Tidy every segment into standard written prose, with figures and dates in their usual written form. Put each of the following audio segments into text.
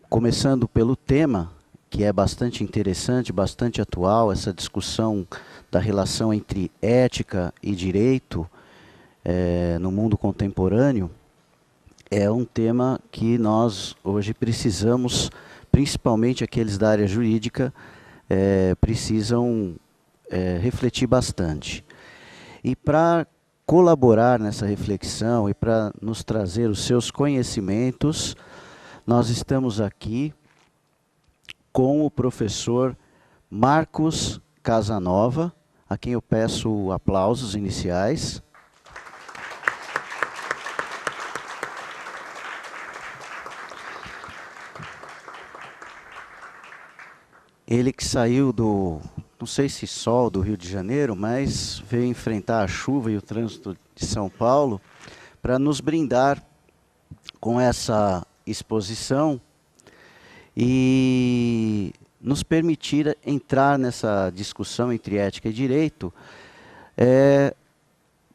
Começando pelo tema, que é bastante interessante, bastante atual, essa discussão da relação entre ética e direito no mundo contemporâneo, é um tema que nós hoje precisamos, principalmente aqueles da área jurídica, precisam refletir bastante. E para colaborar nessa reflexão e para nos trazer os seus conhecimentos, nós estamos aqui com o professor Marcos Casanova, a quem eu peço aplausos iniciais. Ele que saiu do, não sei se sol do Rio de Janeiro, mas veio enfrentar a chuva e o trânsito de São Paulo para nos brindar com essa exposição e nos permitir entrar nessa discussão entre ética e direito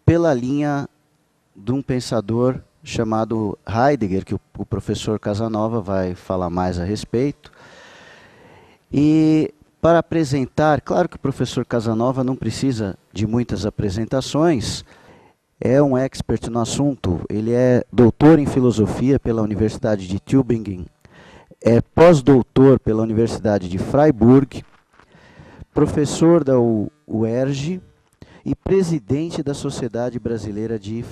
pela linha de um pensador chamado Heidegger, que o professor Casanova vai falar mais a respeito. E para apresentar, claro que o professor Casanova não precisa de muitas apresentações, é um expert no assunto, ele é doutor em filosofia pela Universidade de Tübingen, é pós-doutor pela Universidade de Freiburg, professor da UERJ e presidente da Sociedade Brasileira de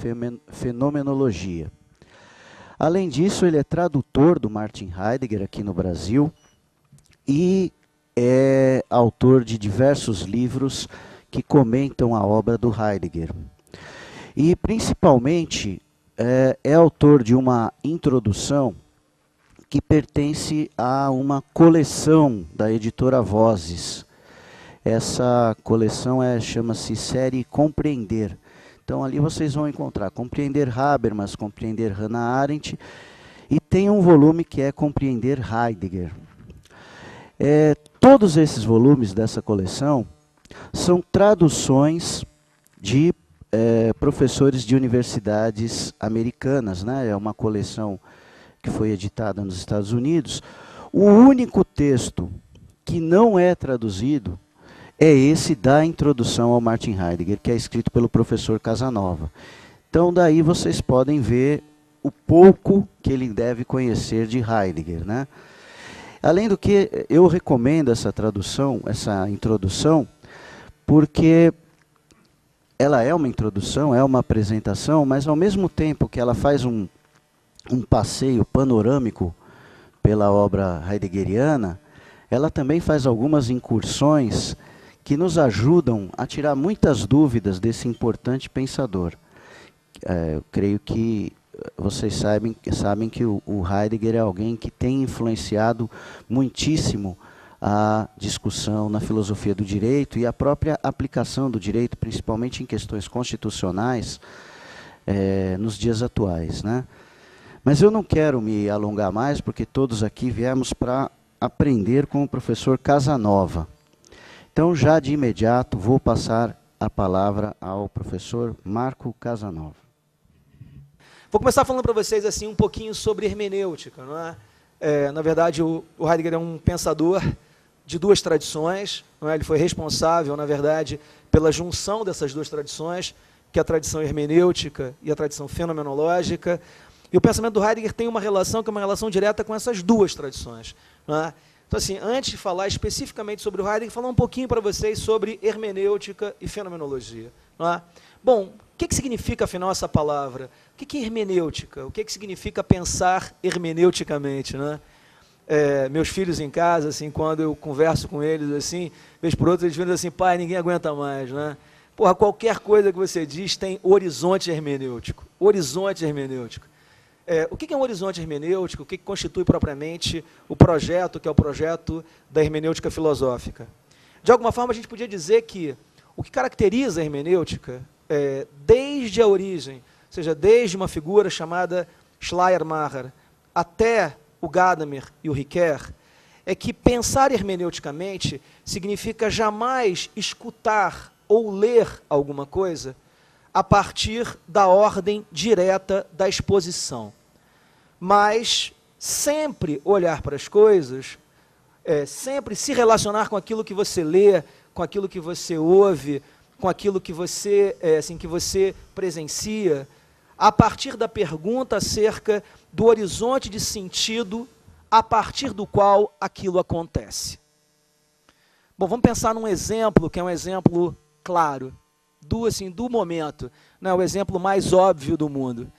Fenomenologia. Além disso, ele é tradutor do Martin Heidegger aqui no Brasil e é autor de diversos livros que comentam a obra do Heidegger. E, principalmente, é autor de uma introdução que pertence a uma coleção da editora Vozes. Essa coleção chama-se Série Compreender. Então, ali vocês vão encontrar Compreender Habermas, Compreender Hannah Arendt, e tem um volume que é Compreender Heidegger. Todos esses volumes dessa coleção são traduções de professores de universidades americanas, né? É uma coleção que foi editada nos Estados Unidos. O único texto que não é traduzido é esse da introdução ao Martin Heidegger, que é escrito pelo professor Casanova. Então, daí vocês podem ver o pouco que ele deve conhecer de Heidegger, né? Além do que, eu recomendo essa tradução, essa introdução, porque ela é uma introdução, é uma apresentação, mas ao mesmo tempo que ela faz um passeio panorâmico pela obra heideggeriana, ela também faz algumas incursões que nos ajudam a tirar muitas dúvidas desse importante pensador. Eu creio que vocês sabem que o Heidegger é alguém que tem influenciado muitíssimo a discussão na filosofia do direito e a própria aplicação do direito, principalmente em questões constitucionais, nos dias atuais, né? Mas eu não quero me alongar mais, porque todos aqui viemos para aprender com o professor Casanova. Então, já de imediato, vou passar a palavra ao professor Marco Casanova. Vou começar falando para vocês assim, um pouquinho sobre hermenêutica. Não é? Na verdade, o Heidegger é um pensador de duas tradições. Não é? Ele foi responsável, na verdade, pela junção dessas duas tradições, que é a tradição hermenêutica e a tradição fenomenológica. E o pensamento do Heidegger tem uma relação que é uma relação direta com essas duas tradições. Não é? Então, assim, antes de falar especificamente sobre o Heidegger, falar um pouquinho para vocês sobre hermenêutica e fenomenologia. Não é? Bom, o que significa, afinal, essa palavra? O que é hermenêutica? O que significa pensar hermeneuticamente? Né? Meus filhos em casa, assim, quando eu converso com eles, assim, vez por outra, eles dizem assim, pai, ninguém aguenta mais. Né? Porra, qualquer coisa que você diz tem horizonte hermenêutico. Horizonte hermenêutico. O que é um horizonte hermenêutico? O que constitui propriamente o projeto, que é o projeto da hermenêutica filosófica? De alguma forma, a gente podia dizer que o que caracteriza a hermenêutica, desde a origem, ou seja, desde uma figura chamada Schleiermacher até o Gadamer e o Ricoeur, é que pensar hermeneuticamente significa jamais escutar ou ler alguma coisa a partir da ordem direta da exposição, mas sempre olhar para as coisas, sempre se relacionar com aquilo que você lê, com aquilo que você ouve, com aquilo que você, que você presencia, a partir da pergunta acerca do horizonte de sentido a partir do qual aquilo acontece. Bom, vamos pensar num exemplo que é um exemplo claro, do momento, né, o exemplo mais óbvio do mundo.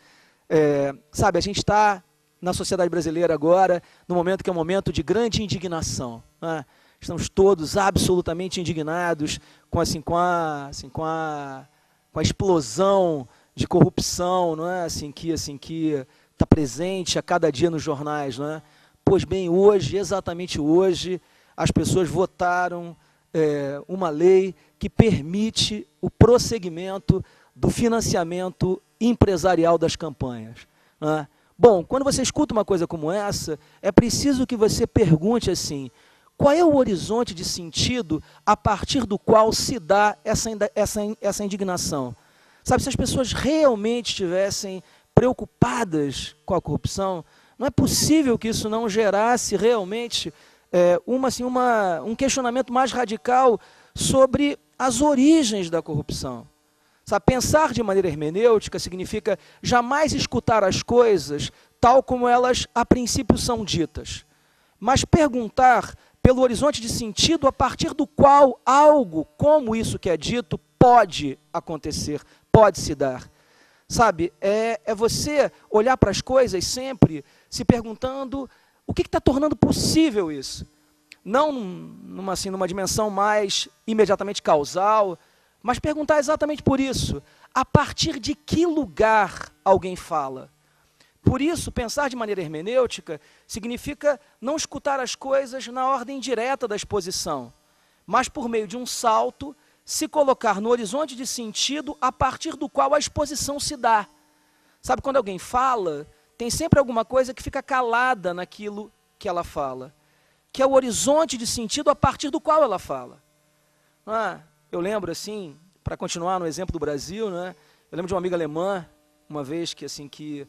Sabe, a gente está na sociedade brasileira agora, no momento que é um momento de grande indignação, né? Estamos todos absolutamente indignados com a explosão de corrupção, não é? que está presente a cada dia nos jornais, não é? Pois bem, hoje, exatamente hoje, as pessoas votaram uma lei que permite o prosseguimento do financiamento empresarial das campanhas, não é? Bom, quando você escuta uma coisa como essa, é preciso que você pergunte assim: qual é o horizonte de sentido a partir do qual se dá essa indignação? Sabe, se as pessoas realmente estivessem preocupadas com a corrupção, não é possível que isso não gerasse realmente um questionamento mais radical sobre as origens da corrupção. Sabe, pensar de maneira hermenêutica significa jamais escutar as coisas tal como elas a princípio são ditas, mas perguntar pelo horizonte de sentido a partir do qual algo como isso que é dito pode acontecer, pode se dar. Sabe, é você olhar para as coisas sempre se perguntando o que está tornando possível isso. Não numa dimensão mais imediatamente causal, mas perguntar exatamente por isso, a partir de que lugar alguém fala. Por isso, pensar de maneira hermenêutica significa não escutar as coisas na ordem direta da exposição, mas por meio de um salto, se colocar no horizonte de sentido a partir do qual a exposição se dá. Sabe, quando alguém fala, tem sempre alguma coisa que fica calada naquilo que ela fala, que é o horizonte de sentido a partir do qual ela fala. Eu lembro, assim, para continuar no exemplo do Brasil, né, eu lembro de uma amiga alemã, uma vez que estando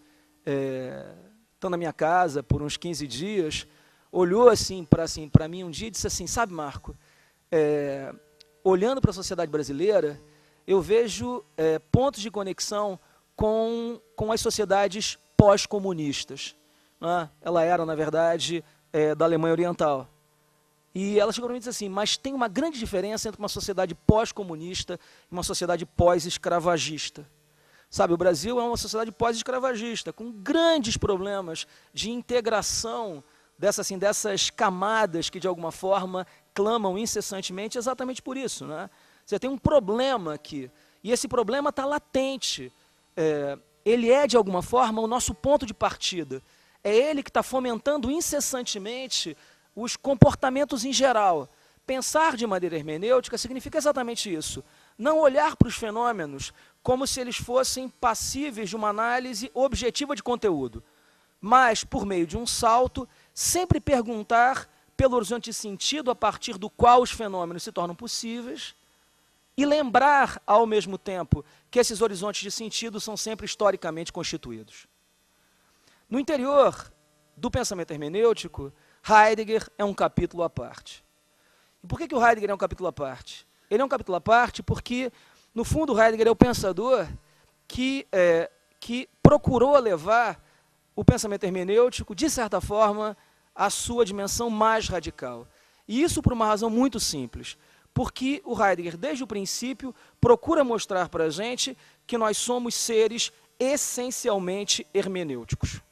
na minha casa por uns 15 dias, olhou para mim um dia e disse assim: sabe, Marco, olhando para a sociedade brasileira, eu vejo pontos de conexão com as sociedades pós-comunistas. Né? Ela era, na verdade, da Alemanha Oriental. E ela chegou para mim e disse assim: mas tem uma grande diferença entre uma sociedade pós-comunista e uma sociedade pós-escravagista. Sabe, o Brasil é uma sociedade pós-escravagista, com grandes problemas de integração dessas camadas que, de alguma forma, clamam incessantemente exatamente por isso. Né? Você tem um problema aqui, e esse problema está latente. Ele é, de alguma forma, o nosso ponto de partida. É ele que está fomentando incessantemente os comportamentos em geral. Pensar de maneira hermenêutica significa exatamente isso. Não olhar para os fenômenos como se eles fossem passíveis de uma análise objetiva de conteúdo, mas, por meio de um salto, sempre perguntar pelo horizonte de sentido a partir do qual os fenômenos se tornam possíveis e lembrar, ao mesmo tempo, que esses horizontes de sentido são sempre historicamente constituídos. No interior do pensamento hermenêutico, Heidegger é um capítulo à parte. E por que o Heidegger é um capítulo à parte? Ele é um capítulo à parte porque, no fundo, Heidegger é o pensador que procurou levar o pensamento hermenêutico, de certa forma, à sua dimensão mais radical. E isso por uma razão muito simples, porque o Heidegger, desde o princípio, procura mostrar para a gente que nós somos seres essencialmente hermenêuticos.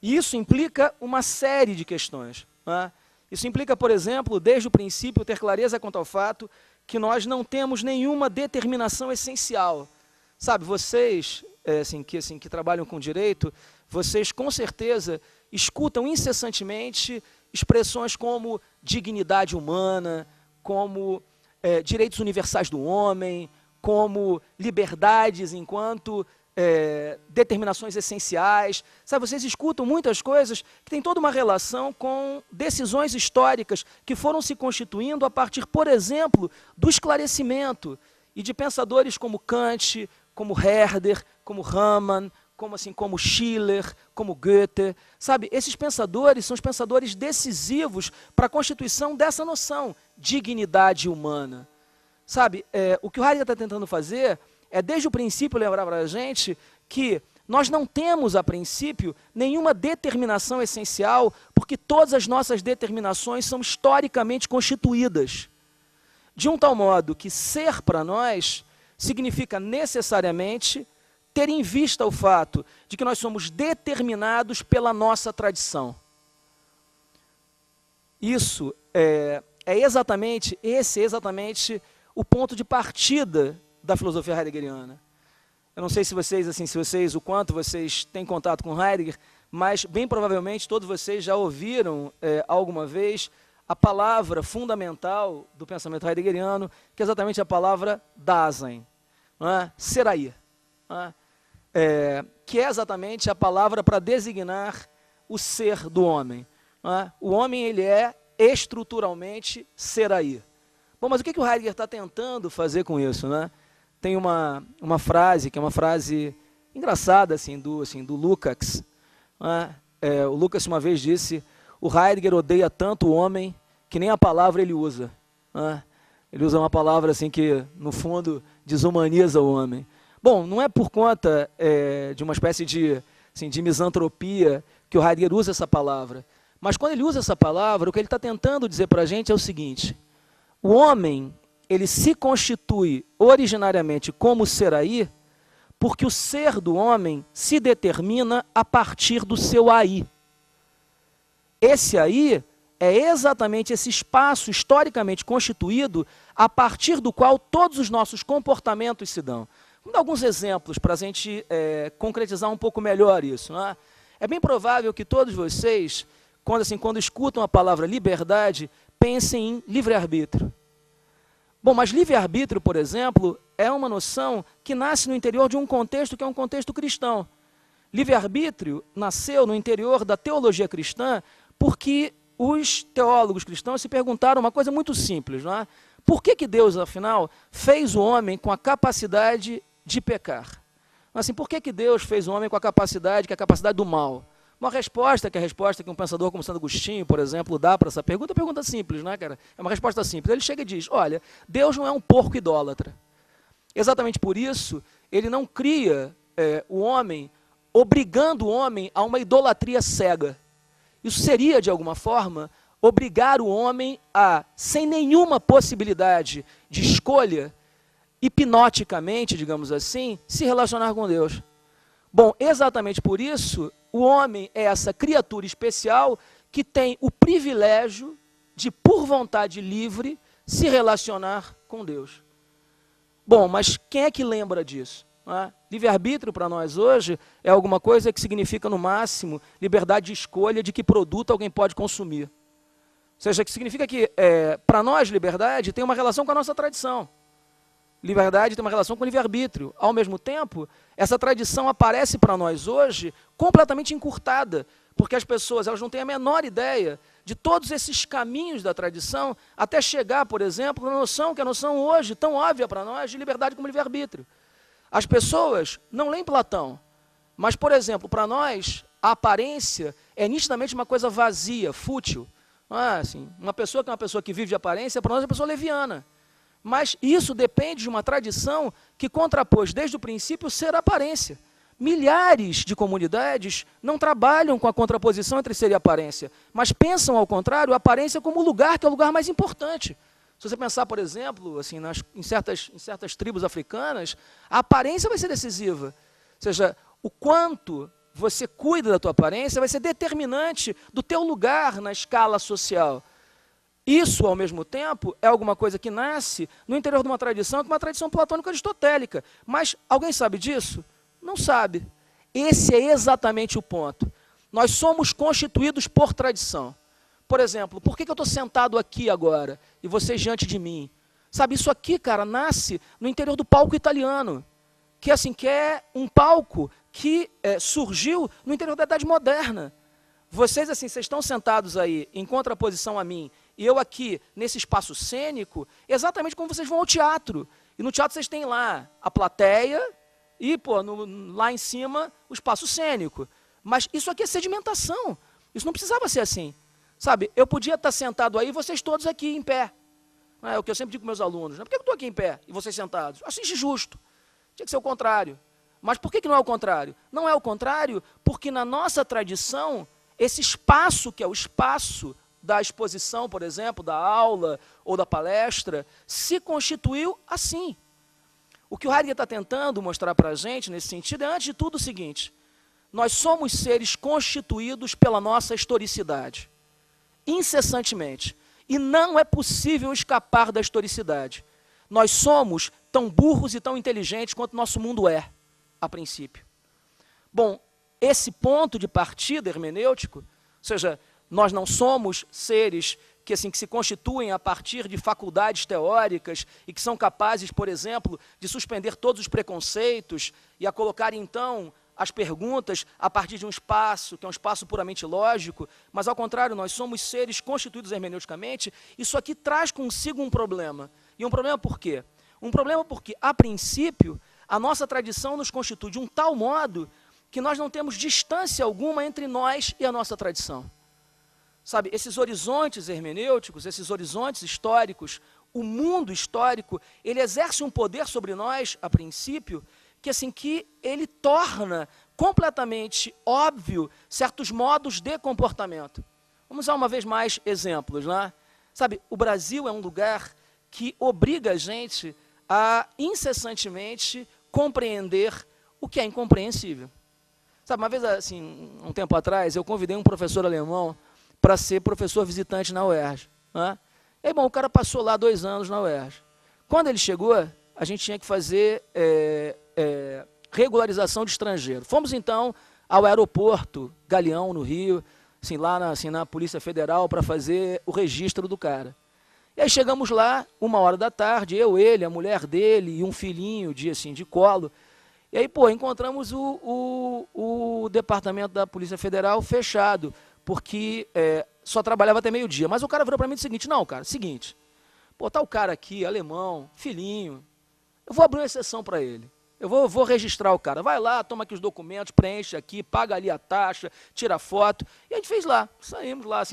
E isso implica uma série de questões. Né? Isso implica, por exemplo, desde o princípio, ter clareza quanto ao fato que nós não temos nenhuma determinação essencial. Sabe, vocês que trabalham com direito, vocês com certeza escutam incessantemente expressões como dignidade humana, como direitos universais do homem, como liberdades enquanto determinações essenciais. Sabe, vocês escutam muitas coisas que têm toda uma relação com decisões históricas que foram se constituindo a partir, por exemplo, do esclarecimento e de pensadores como Kant, como Herder, como Hamann, como Schiller, como Goethe, sabe? Esses pensadores são os pensadores decisivos para a constituição dessa noção, dignidade humana. Sabe, o que o Heidegger está tentando fazer é, desde o princípio, lembrar para a gente que nós não temos, a princípio, nenhuma determinação essencial, porque todas as nossas determinações são historicamente constituídas. De um tal modo que ser para nós significa necessariamente ter em vista o fato de que nós somos determinados pela nossa tradição. Isso exatamente o ponto de partida da filosofia heideggeriana. Eu não sei se vocês, o quanto vocês têm contato com Heidegger, mas bem provavelmente todos vocês já ouviram alguma vez a palavra fundamental do pensamento heideggeriano, que é exatamente a palavra Dasein, não é? Ser aí, não é? Que é exatamente a palavra para designar o ser do homem. Não é? O homem, ele é estruturalmente ser aí. Bom, mas o que o Heidegger está tentando fazer com isso, né? Tem uma frase, que é uma frase engraçada, do Lukács. Né? O Lukács uma vez disse, o Heidegger odeia tanto o homem que nem a palavra ele usa. Né? Ele usa uma palavra assim que, no fundo, desumaniza o homem. Bom, não é por conta de uma espécie de misantropia que o Heidegger usa essa palavra. Mas quando ele usa essa palavra, o que ele está tentando dizer para a gente é o seguinte, o homem, ele se constitui originariamente como ser aí, porque o ser do homem se determina a partir do seu aí. Esse aí é exatamente esse espaço historicamente constituído a partir do qual todos os nossos comportamentos se dão. Vamos dar alguns exemplos para a gente concretizar um pouco melhor isso. Não é? É bem provável que todos vocês, quando escutam a palavra liberdade, pensem em livre-arbítrio. Bom, mas livre-arbítrio, por exemplo, é uma noção que nasce no interior de um contexto que é um contexto cristão. Livre-arbítrio nasceu no interior da teologia cristã porque os teólogos cristãos se perguntaram uma coisa muito simples, não é? Por que Deus, afinal, fez o homem com a capacidade de pecar? Assim, por que Deus fez o homem com a capacidade, que é a capacidade do mal? Uma resposta, que é a resposta que um pensador como Santo Agostinho, por exemplo, dá para essa pergunta, é uma pergunta simples, né, cara? É uma resposta simples. Ele chega e diz, olha, Deus não é um porco idólatra. Exatamente por isso, ele não cria o homem, obrigando o homem a uma idolatria cega. Isso seria, de alguma forma, obrigar o homem a, sem nenhuma possibilidade de escolha, hipnoticamente, digamos assim, se relacionar com Deus. Bom, exatamente por isso, o homem é essa criatura especial que tem o privilégio de, por vontade livre, se relacionar com Deus. Bom, mas quem é que lembra disso? Livre-arbítrio para nós hoje é alguma coisa que significa, no máximo, liberdade de escolha de que produto alguém pode consumir. Ou seja, que significa que, para nós, liberdade tem uma relação com a nossa tradição. Liberdade tem uma relação com o livre-arbítrio. Ao mesmo tempo, essa tradição aparece para nós hoje completamente encurtada, porque as pessoas elas não têm a menor ideia de todos esses caminhos da tradição até chegar, por exemplo, na noção, que é a noção hoje tão óbvia para nós, de liberdade como livre-arbítrio. As pessoas não leem Platão, mas, por exemplo, para nós, a aparência é nitidamente uma coisa vazia, fútil. Assim, uma pessoa que é uma pessoa que vive de aparência, para nós é uma pessoa leviana. Mas isso depende de uma tradição que contrapôs desde o princípio ser aparência. Milhares de comunidades não trabalham com a contraposição entre ser e aparência, mas pensam, ao contrário, a aparência como o lugar que é o lugar mais importante. Se você pensar, por exemplo, assim, em certas tribos africanas, a aparência vai ser decisiva. Ou seja, o quanto você cuida da tua aparência vai ser determinante do teu lugar na escala social. Isso, ao mesmo tempo, é alguma coisa que nasce no interior de uma tradição, que é uma tradição platônica aristotélica. Mas alguém sabe disso? Não sabe. Esse é exatamente o ponto. Nós somos constituídos por tradição. Por exemplo, por que eu estou sentado aqui agora e vocês diante de mim? Sabe, isso aqui, cara, nasce no interior do palco italiano, que é um palco que surgiu no interior da Idade Moderna. Vocês estão sentados aí em contraposição a mim, e eu aqui nesse espaço cênico, exatamente como vocês vão ao teatro. E no teatro vocês têm lá a plateia e, pô, lá em cima, o espaço cênico. Mas isso aqui é sedimentação. Isso não precisava ser assim. Sabe, eu podia estar sentado aí, vocês todos aqui em pé. É o que eu sempre digo com meus alunos. Né? Por que eu estou aqui em pé e vocês sentados? Assim justo. Tinha que ser o contrário. Mas por que não é o contrário? Não é o contrário porque na nossa tradição, esse espaço, que é o espaço da exposição, por exemplo, da aula ou da palestra, se constituiu assim. O que o Heidegger está tentando mostrar para a gente, nesse sentido, é, antes de tudo, o seguinte: nós somos seres constituídos pela nossa historicidade, incessantemente. E não é possível escapar da historicidade. Nós somos tão burros e tão inteligentes quanto nosso mundo é, a princípio. Bom, esse ponto de partida hermenêutico, ou seja, nós não somos seres que, assim, que se constituem a partir de faculdades teóricas e que são capazes, por exemplo, de suspender todos os preconceitos e a colocar, então, as perguntas a partir de um espaço, que é um espaço puramente lógico, mas, ao contrário, nós somos seres constituídos hermeneuticamente. Isso aqui traz consigo um problema. E um problema por quê? Um problema porque, a princípio, a nossa tradição nos constitui de um tal modo que nós não temos distância alguma entre nós e a nossa tradição. Sabe, esses horizontes hermenêuticos, esses horizontes históricos, o mundo histórico, ele exerce um poder sobre nós, a princípio, que, assim, que ele torna completamente óbvio certos modos de comportamento. Vamos usar uma vez mais exemplos, né? Sabe, o Brasil é um lugar que obriga a gente a incessantemente compreender o que é incompreensível. Sabe, uma vez, assim, um tempo atrás, eu convidei um professor alemão para ser professor visitante na UERJ. Né? E aí, bom, o cara passou lá 2 anos na UERJ. Quando ele chegou, a gente tinha que fazer regularização de estrangeiro. Fomos, então, ao aeroporto Galeão, no Rio, assim, lá na Polícia Federal, para fazer o registro do cara. E aí chegamos lá, 1h da tarde, eu, ele, a mulher dele e um filhinho de colo. E aí, pô, encontramos o departamento da Polícia Federal fechado, porque só trabalhava até meio-dia. Mas o cara virou para mim e disse o seguinte: não, cara, seguinte, pô, tá o cara aqui, alemão, filhinho, eu vou abrir uma exceção para ele. Eu vou registrar o cara. Vai lá, toma aqui os documentos, preenche aqui, paga ali a taxa, tira a foto. E a gente fez lá. Saímos lá,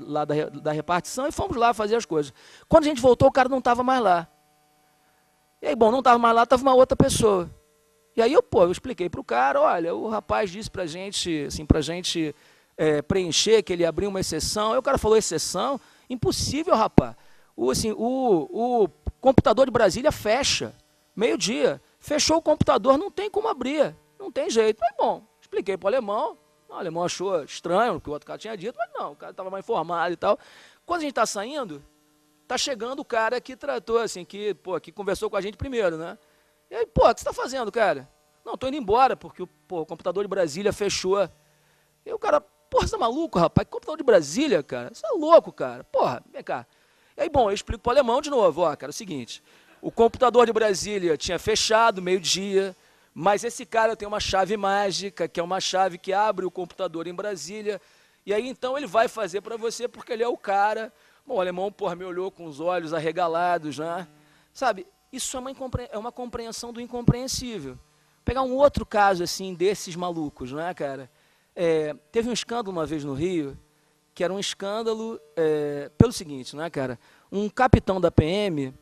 lá da repartição e fomos lá fazer as coisas. Quando a gente voltou, o cara não estava mais lá. E aí, bom, não estava mais lá, estava uma outra pessoa. E aí eu expliquei para o cara: olha, o rapaz disse para a gente, assim, preencher, que ele abriu uma exceção. Aí o cara falou: exceção? Impossível, rapaz. O computador de Brasília fecha, meio-dia. Fechou o computador, não tem como abrir, não tem jeito. Mas, bom, expliquei para o alemão achou estranho o que o outro cara tinha dito, mas não, o cara estava mais informado e tal. Quando a gente está saindo, está chegando o cara que tratou, assim, que conversou com a gente primeiro, né? E aí, o que você está fazendo, cara? Não, estou indo embora, porque o computador de Brasília fechou. E o cara: você está maluco, rapaz? Que computador de Brasília, cara? Você é louco, cara. Vem cá. E aí, bom, eu explico para o alemão de novo: cara, é o seguinte, o computador de Brasília tinha fechado meio-dia, mas esse cara tem uma chave mágica, que é uma chave que abre o computador em Brasília, e aí então ele vai fazer para você porque ele é o cara. Bom, o alemão, me olhou com os olhos arregalados, né? Sabe, isso é uma compreensão do incompreensível. Vou pegar um outro caso, assim, desses malucos, né, cara? Teve um escândalo uma vez no Rio, que era um escândalo pelo seguinte, né, cara? Um capitão da PM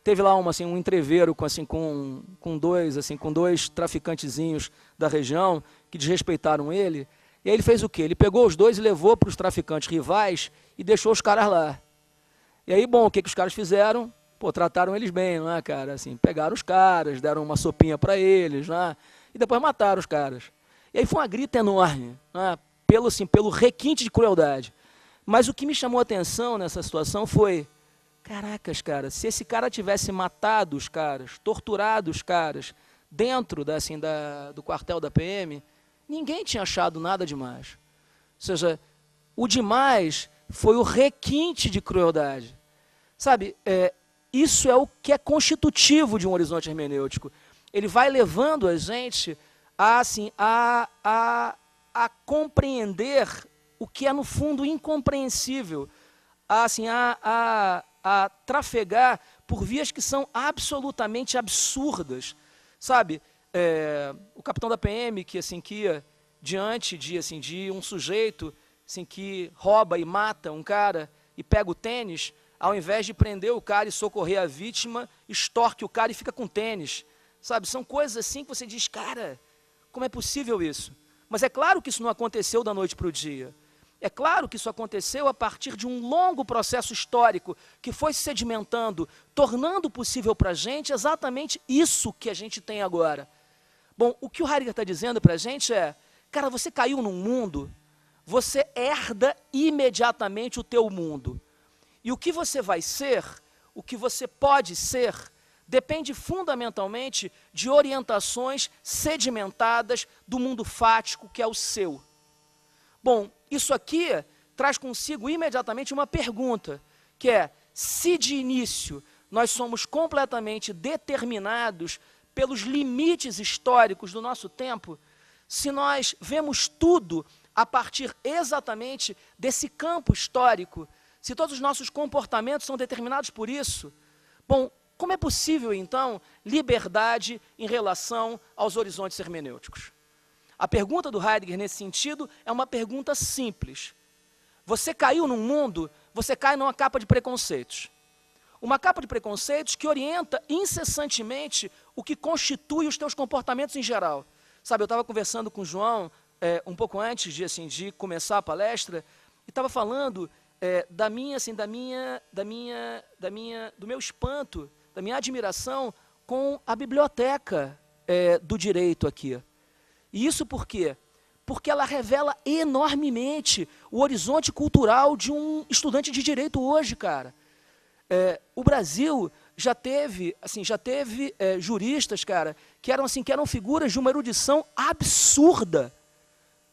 teve lá um entreveiro com dois traficantezinhos da região que desrespeitaram ele. E aí ele fez o quê? Ele pegou os dois e levou para os traficantes rivais e deixou os caras lá. E aí, bom, o que os caras fizeram? Trataram eles bem, não é, cara? Assim, pegaram os caras, deram uma sopinha para eles, né? E depois mataram os caras. E aí foi uma grita enorme, né? Pelo requinte de crueldade. Mas o que me chamou a atenção nessa situação foi: caracas, cara, se esse cara tivesse matado os caras, torturado os caras, dentro do quartel da PM, ninguém tinha achado nada demais. Ou seja, o demais foi o requinte de crueldade. Sabe, isso é o que é constitutivo de um horizonte hermenêutico. Ele vai levando a gente a compreender o que é, no fundo, incompreensível, a trafegar por vias que são absolutamente absurdas, sabe? O capitão da PM que ia diante de um sujeito assim, que rouba e mata um cara e pega o tênis, ao invés de prender o cara e socorrer a vítima, extorque o cara e fica com o tênis, sabe? São coisas assim que você diz, cara, como é possível isso? Mas é claro que isso não aconteceu da noite para o dia. É claro que isso aconteceu a partir de um longo processo histórico que foi se sedimentando, tornando possível para a gente exatamente isso que a gente tem agora. Bom, o que o Heidegger está dizendo para a gente é, cara, você caiu num mundo, você herda imediatamente o teu mundo. E o que você vai ser, o que você pode ser, depende fundamentalmente de orientações sedimentadas do mundo fático que é o seu. Bom, isso aqui traz consigo imediatamente uma pergunta, que é, se de início nós somos completamente determinados pelos limites históricos do nosso tempo, se nós vemos tudo a partir exatamente desse campo histórico, se todos os nossos comportamentos são determinados por isso, bom, como é possível, então, liberdade em relação aos horizontes hermenêuticos? A pergunta do Heidegger, nesse sentido, é uma pergunta simples. Você caiu num mundo, você cai numa capa de preconceitos. Uma capa de preconceitos que orienta incessantemente o que constitui os teus comportamentos em geral. Sabe, eu estava conversando com o João, um pouco antes de começar a palestra, e estava falando do meu espanto, da minha admiração com a biblioteca do direito aqui. E isso por quê? Porque ela revela enormemente o horizonte cultural de um estudante de direito hoje, cara. O Brasil já teve juristas, cara, que eram figuras de uma erudição absurda.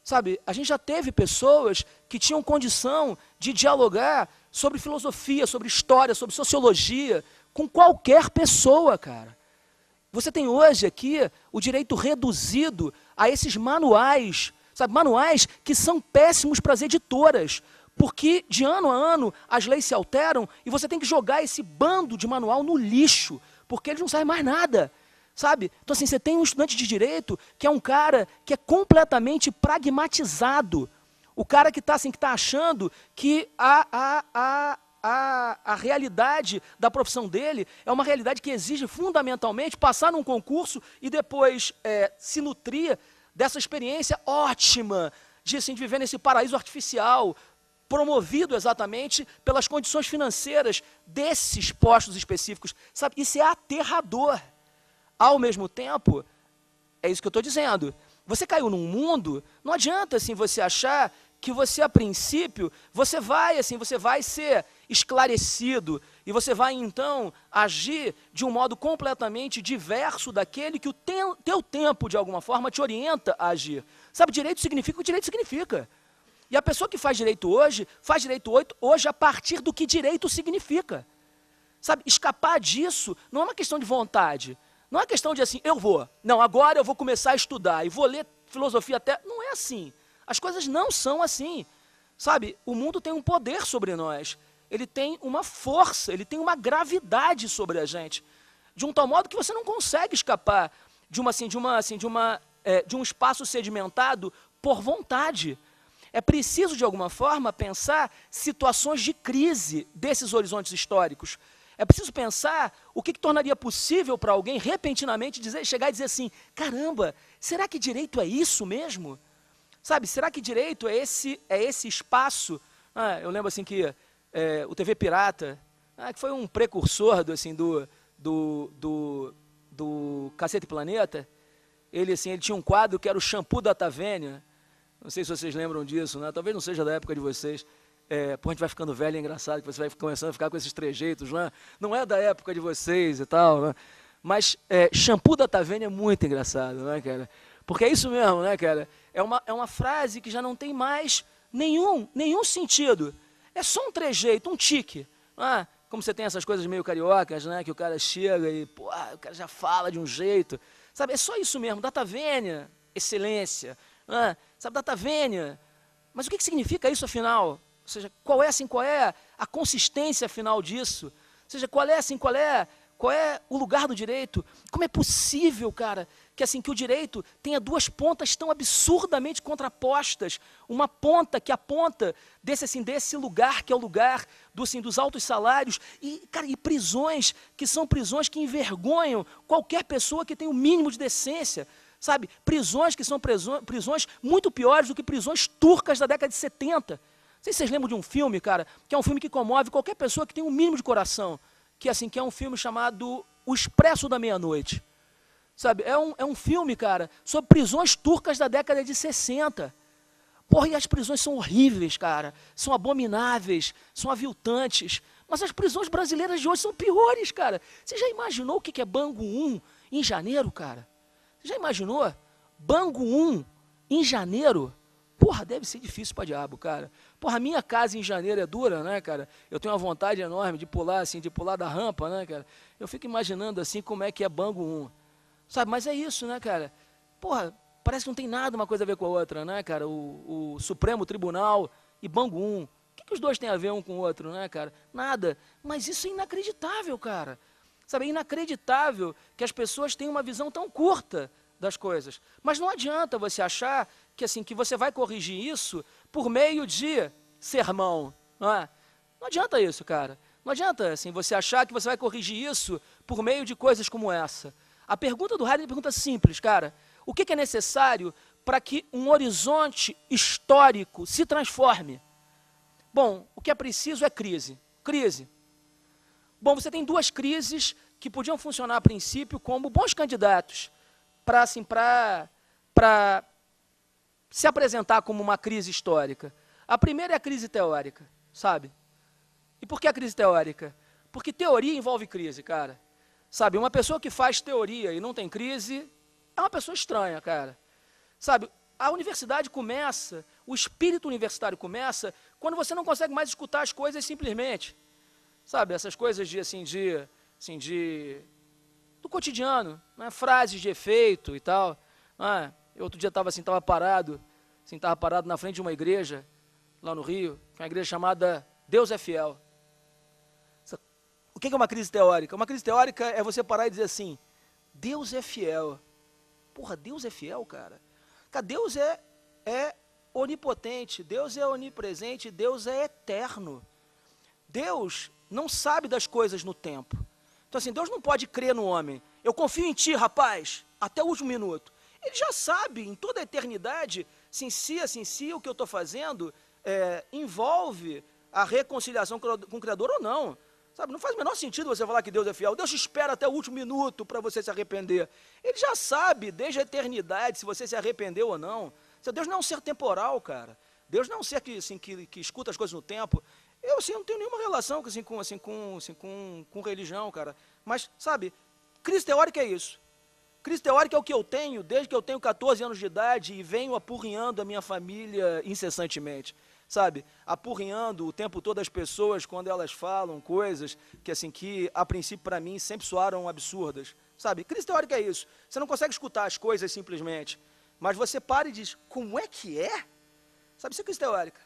Sabe, a gente já teve pessoas que tinham condição de dialogar sobre filosofia, sobre história, sobre sociologia, com qualquer pessoa, cara. Você tem hoje aqui o direito reduzido a esses manuais, sabe, manuais que são péssimos para as editoras, porque de ano a ano as leis se alteram e você tem que jogar esse bando de manual no lixo, porque eles não sabem mais nada, sabe? Então assim, você tem um estudante de direito que é um cara que é completamente pragmatizado, o cara que está achando que a realidade da profissão dele é uma realidade que exige fundamentalmente passar num concurso e depois se nutrir dessa experiência ótima de viver nesse paraíso artificial, promovido exatamente pelas condições financeiras desses postos específicos. Sabe, isso é aterrador. Ao mesmo tempo, é isso que eu estou dizendo, você caiu num mundo, não adianta você achar que você, a princípio, você vai ser esclarecido e você vai, então, agir de um modo completamente diverso daquele que o teu tempo, de alguma forma, te orienta a agir. Sabe, direito significa o que direito significa. E a pessoa que faz direito hoje a partir do que direito significa. Sabe, escapar disso não é uma questão de vontade. Não é questão de agora eu vou começar a estudar e vou ler filosofia até... Não é assim. As coisas não são assim. Sabe, o mundo tem um poder sobre nós. Ele tem uma força, ele tem uma gravidade sobre a gente. De um tal modo que você não consegue escapar de um espaço sedimentado por vontade. É preciso, de alguma forma, pensar situações de crise desses horizontes históricos. É preciso pensar o que tornaria possível para alguém, repentinamente, chegar e dizer assim, caramba, será que direito é isso mesmo? Sabe, será que direito é esse espaço? Eu lembro que o TV Pirata, que foi um precursor do Cacete Planeta, ele tinha um quadro que era o Shampoo da Taverna. Não sei se vocês lembram disso, né? Talvez não seja da época de vocês. A gente vai ficando velho, é engraçado que você vai começando a ficar com esses trejeitos, né? Não é da época de vocês e tal, né? Mas Shampoo da Taverna é muito engraçado, né, cara? Porque é isso mesmo, né, cara? É uma frase que já não tem mais nenhum sentido. É só um trejeito, um tique. Como você tem essas coisas meio cariocas, né? Que o cara chega e o cara já fala de um jeito. Sabe, é só isso mesmo, data vênia, excelência. Sabe, data vênia. Mas o que significa isso, afinal? seja, qual é a consistência final disso? Ou seja, qual é o lugar do direito? Como é possível, cara, que o direito tenha duas pontas tão absurdamente contrapostas? Uma ponta que aponta desse lugar, que é o lugar dos altos salários, e prisões, que são prisões que envergonham qualquer pessoa que tem o mínimo de decência. Sabe, prisões que são prisões muito piores do que prisões turcas da década de 70. Não sei se vocês lembram de um filme, cara, que é um filme que comove qualquer pessoa que tem um mínimo de coração, que é um filme chamado O Expresso da Meia-Noite. Sabe, é um filme, cara, sobre prisões turcas da década de 60. Porra, e as prisões são horríveis, cara, são abomináveis, são aviltantes, mas as prisões brasileiras de hoje são piores, cara. Você já imaginou o que é Bangu 1 em janeiro, cara? Você já imaginou? Bangu 1 em janeiro? Porra, deve ser difícil pra diabo, cara. Porra, a minha casa em janeiro é dura, né, cara? Eu tenho uma vontade enorme de pular, assim, de pular da rampa, né, cara? Eu fico imaginando, assim, como é que é Bangu 1. Sabe, mas é isso, né, cara? Porra, parece que não tem nada uma coisa a ver com a outra, né, cara? O Supremo Tribunal e Bangu 1. O que os dois têm a ver um com o outro, né, cara? Nada. Mas isso é inacreditável, cara. Sabe, é inacreditável que as pessoas tenham uma visão tão curta das coisas. Mas não adianta você achar que você vai corrigir isso por meio de sermão. Não é? Não adianta isso, cara. Não adianta você achar que você vai corrigir isso por meio de coisas como essa. A pergunta do Heidegger é uma pergunta simples, cara. O que é necessário para que um horizonte histórico se transforme? Bom, o que é preciso é crise. Crise. Bom, você tem duas crises que podiam funcionar a princípio como bons candidatos para se apresentar como uma crise histórica. A primeira é a crise teórica, sabe? E por que a crise teórica? Porque teoria envolve crise, cara. Sabe, uma pessoa que faz teoria e não tem crise é uma pessoa estranha, cara. Sabe, a universidade começa, o espírito universitário começa quando você não consegue mais escutar as coisas simplesmente. Sabe, essas coisas do cotidiano, né? Frases de efeito e tal. Eu outro dia estava parado na frente de uma igreja, lá no Rio, que é uma igreja chamada Deus é Fiel. O que é uma crise teórica? Uma crise teórica é você parar e dizer assim, Deus é fiel. Porra, Deus é fiel, cara. Deus é onipotente, Deus é onipresente, Deus é eterno. Deus não sabe das coisas no tempo. Então assim, Deus não pode crer no homem. Eu confio em ti, rapaz, até o último minuto. Ele já sabe, em toda a eternidade, se o que eu estou fazendo envolve a reconciliação com o Criador ou não. Sabe, não faz o menor sentido você falar que Deus é fiel. Deus te espera até o último minuto para você se arrepender. Ele já sabe, desde a eternidade, se você se arrependeu ou não. Deus não é um ser temporal, cara. Deus não é um ser que escuta as coisas no tempo. Eu, não tenho nenhuma relação com religião, cara. Mas, sabe, crise teórica é isso. Crise teórica é o que eu tenho desde que eu tenho 14 anos de idade e venho apurrinhando a minha família incessantemente. Sabe, apurrinhando o tempo todo as pessoas quando elas falam coisas que a princípio, para mim, sempre soaram absurdas. Sabe, crise teórica é isso. Você não consegue escutar as coisas simplesmente, mas você para e diz, como é que é? Sabe, isso é crise teórica.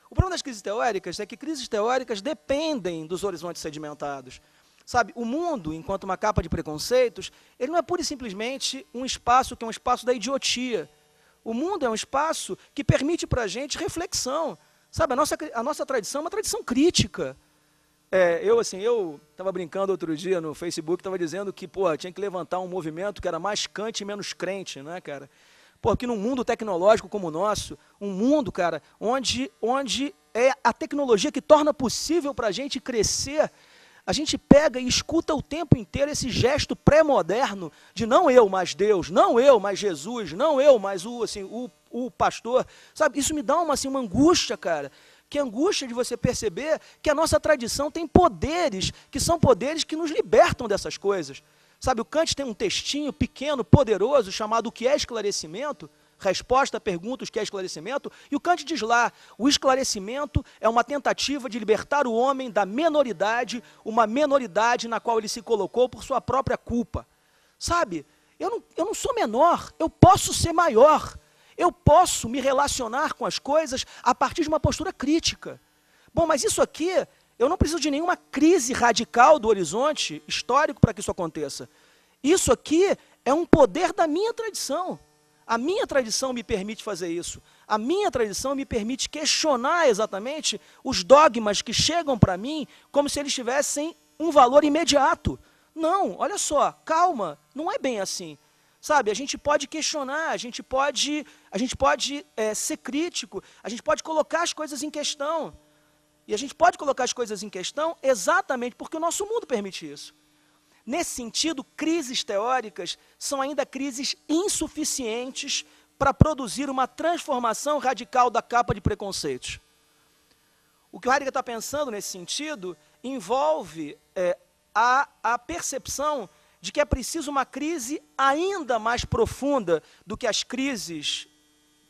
O problema das crises teóricas é que crises teóricas dependem dos horizontes sedimentados. Sabe, o mundo, enquanto uma capa de preconceitos, ele não é pura e simplesmente um espaço que é um espaço da idiotia. O mundo é um espaço que permite para a gente reflexão. Sabe, a nossa tradição é uma tradição crítica. Eu estava brincando outro dia no Facebook, estava dizendo que, tinha que levantar um movimento que era mais Kant e menos crente, né, cara? Porque num mundo tecnológico como o nosso, um mundo, cara, onde é a tecnologia que torna possível para a gente crescer, a gente pega e escuta o tempo inteiro esse gesto pré-moderno de não eu, mas Deus, não eu, mas Jesus, não eu, mas o pastor. Sabe, isso me dá uma angústia, cara. Que angústia de você perceber que a nossa tradição tem poderes, que são poderes que nos libertam dessas coisas. Sabe, o Kant tem um textinho pequeno, poderoso, chamado O que é esclarecimento? Resposta à pergunta, o que é esclarecimento? E o Kant diz lá, o esclarecimento é uma tentativa de libertar o homem da menoridade, uma menoridade na qual ele se colocou por sua própria culpa. Sabe, eu não sou menor, eu posso ser maior. Eu posso me relacionar com as coisas a partir de uma postura crítica. Bom, mas isso aqui, eu não preciso de nenhuma crise radical do horizonte histórico para que isso aconteça. Isso aqui é um poder da minha tradição. A minha tradição me permite fazer isso. A minha tradição me permite questionar exatamente os dogmas que chegam para mim como se eles tivessem um valor imediato. Não, olha só, calma, não é bem assim. Sabe, a gente pode questionar, a gente pode ser crítico, a gente pode colocar as coisas em questão. E a gente pode colocar as coisas em questão exatamente porque o nosso mundo permite isso. Nesse sentido, crises teóricas são ainda crises insuficientes para produzir uma transformação radical da capa de preconceitos. O que o Heidegger está pensando nesse sentido envolve a percepção de que é preciso uma crise ainda mais profunda do que as crises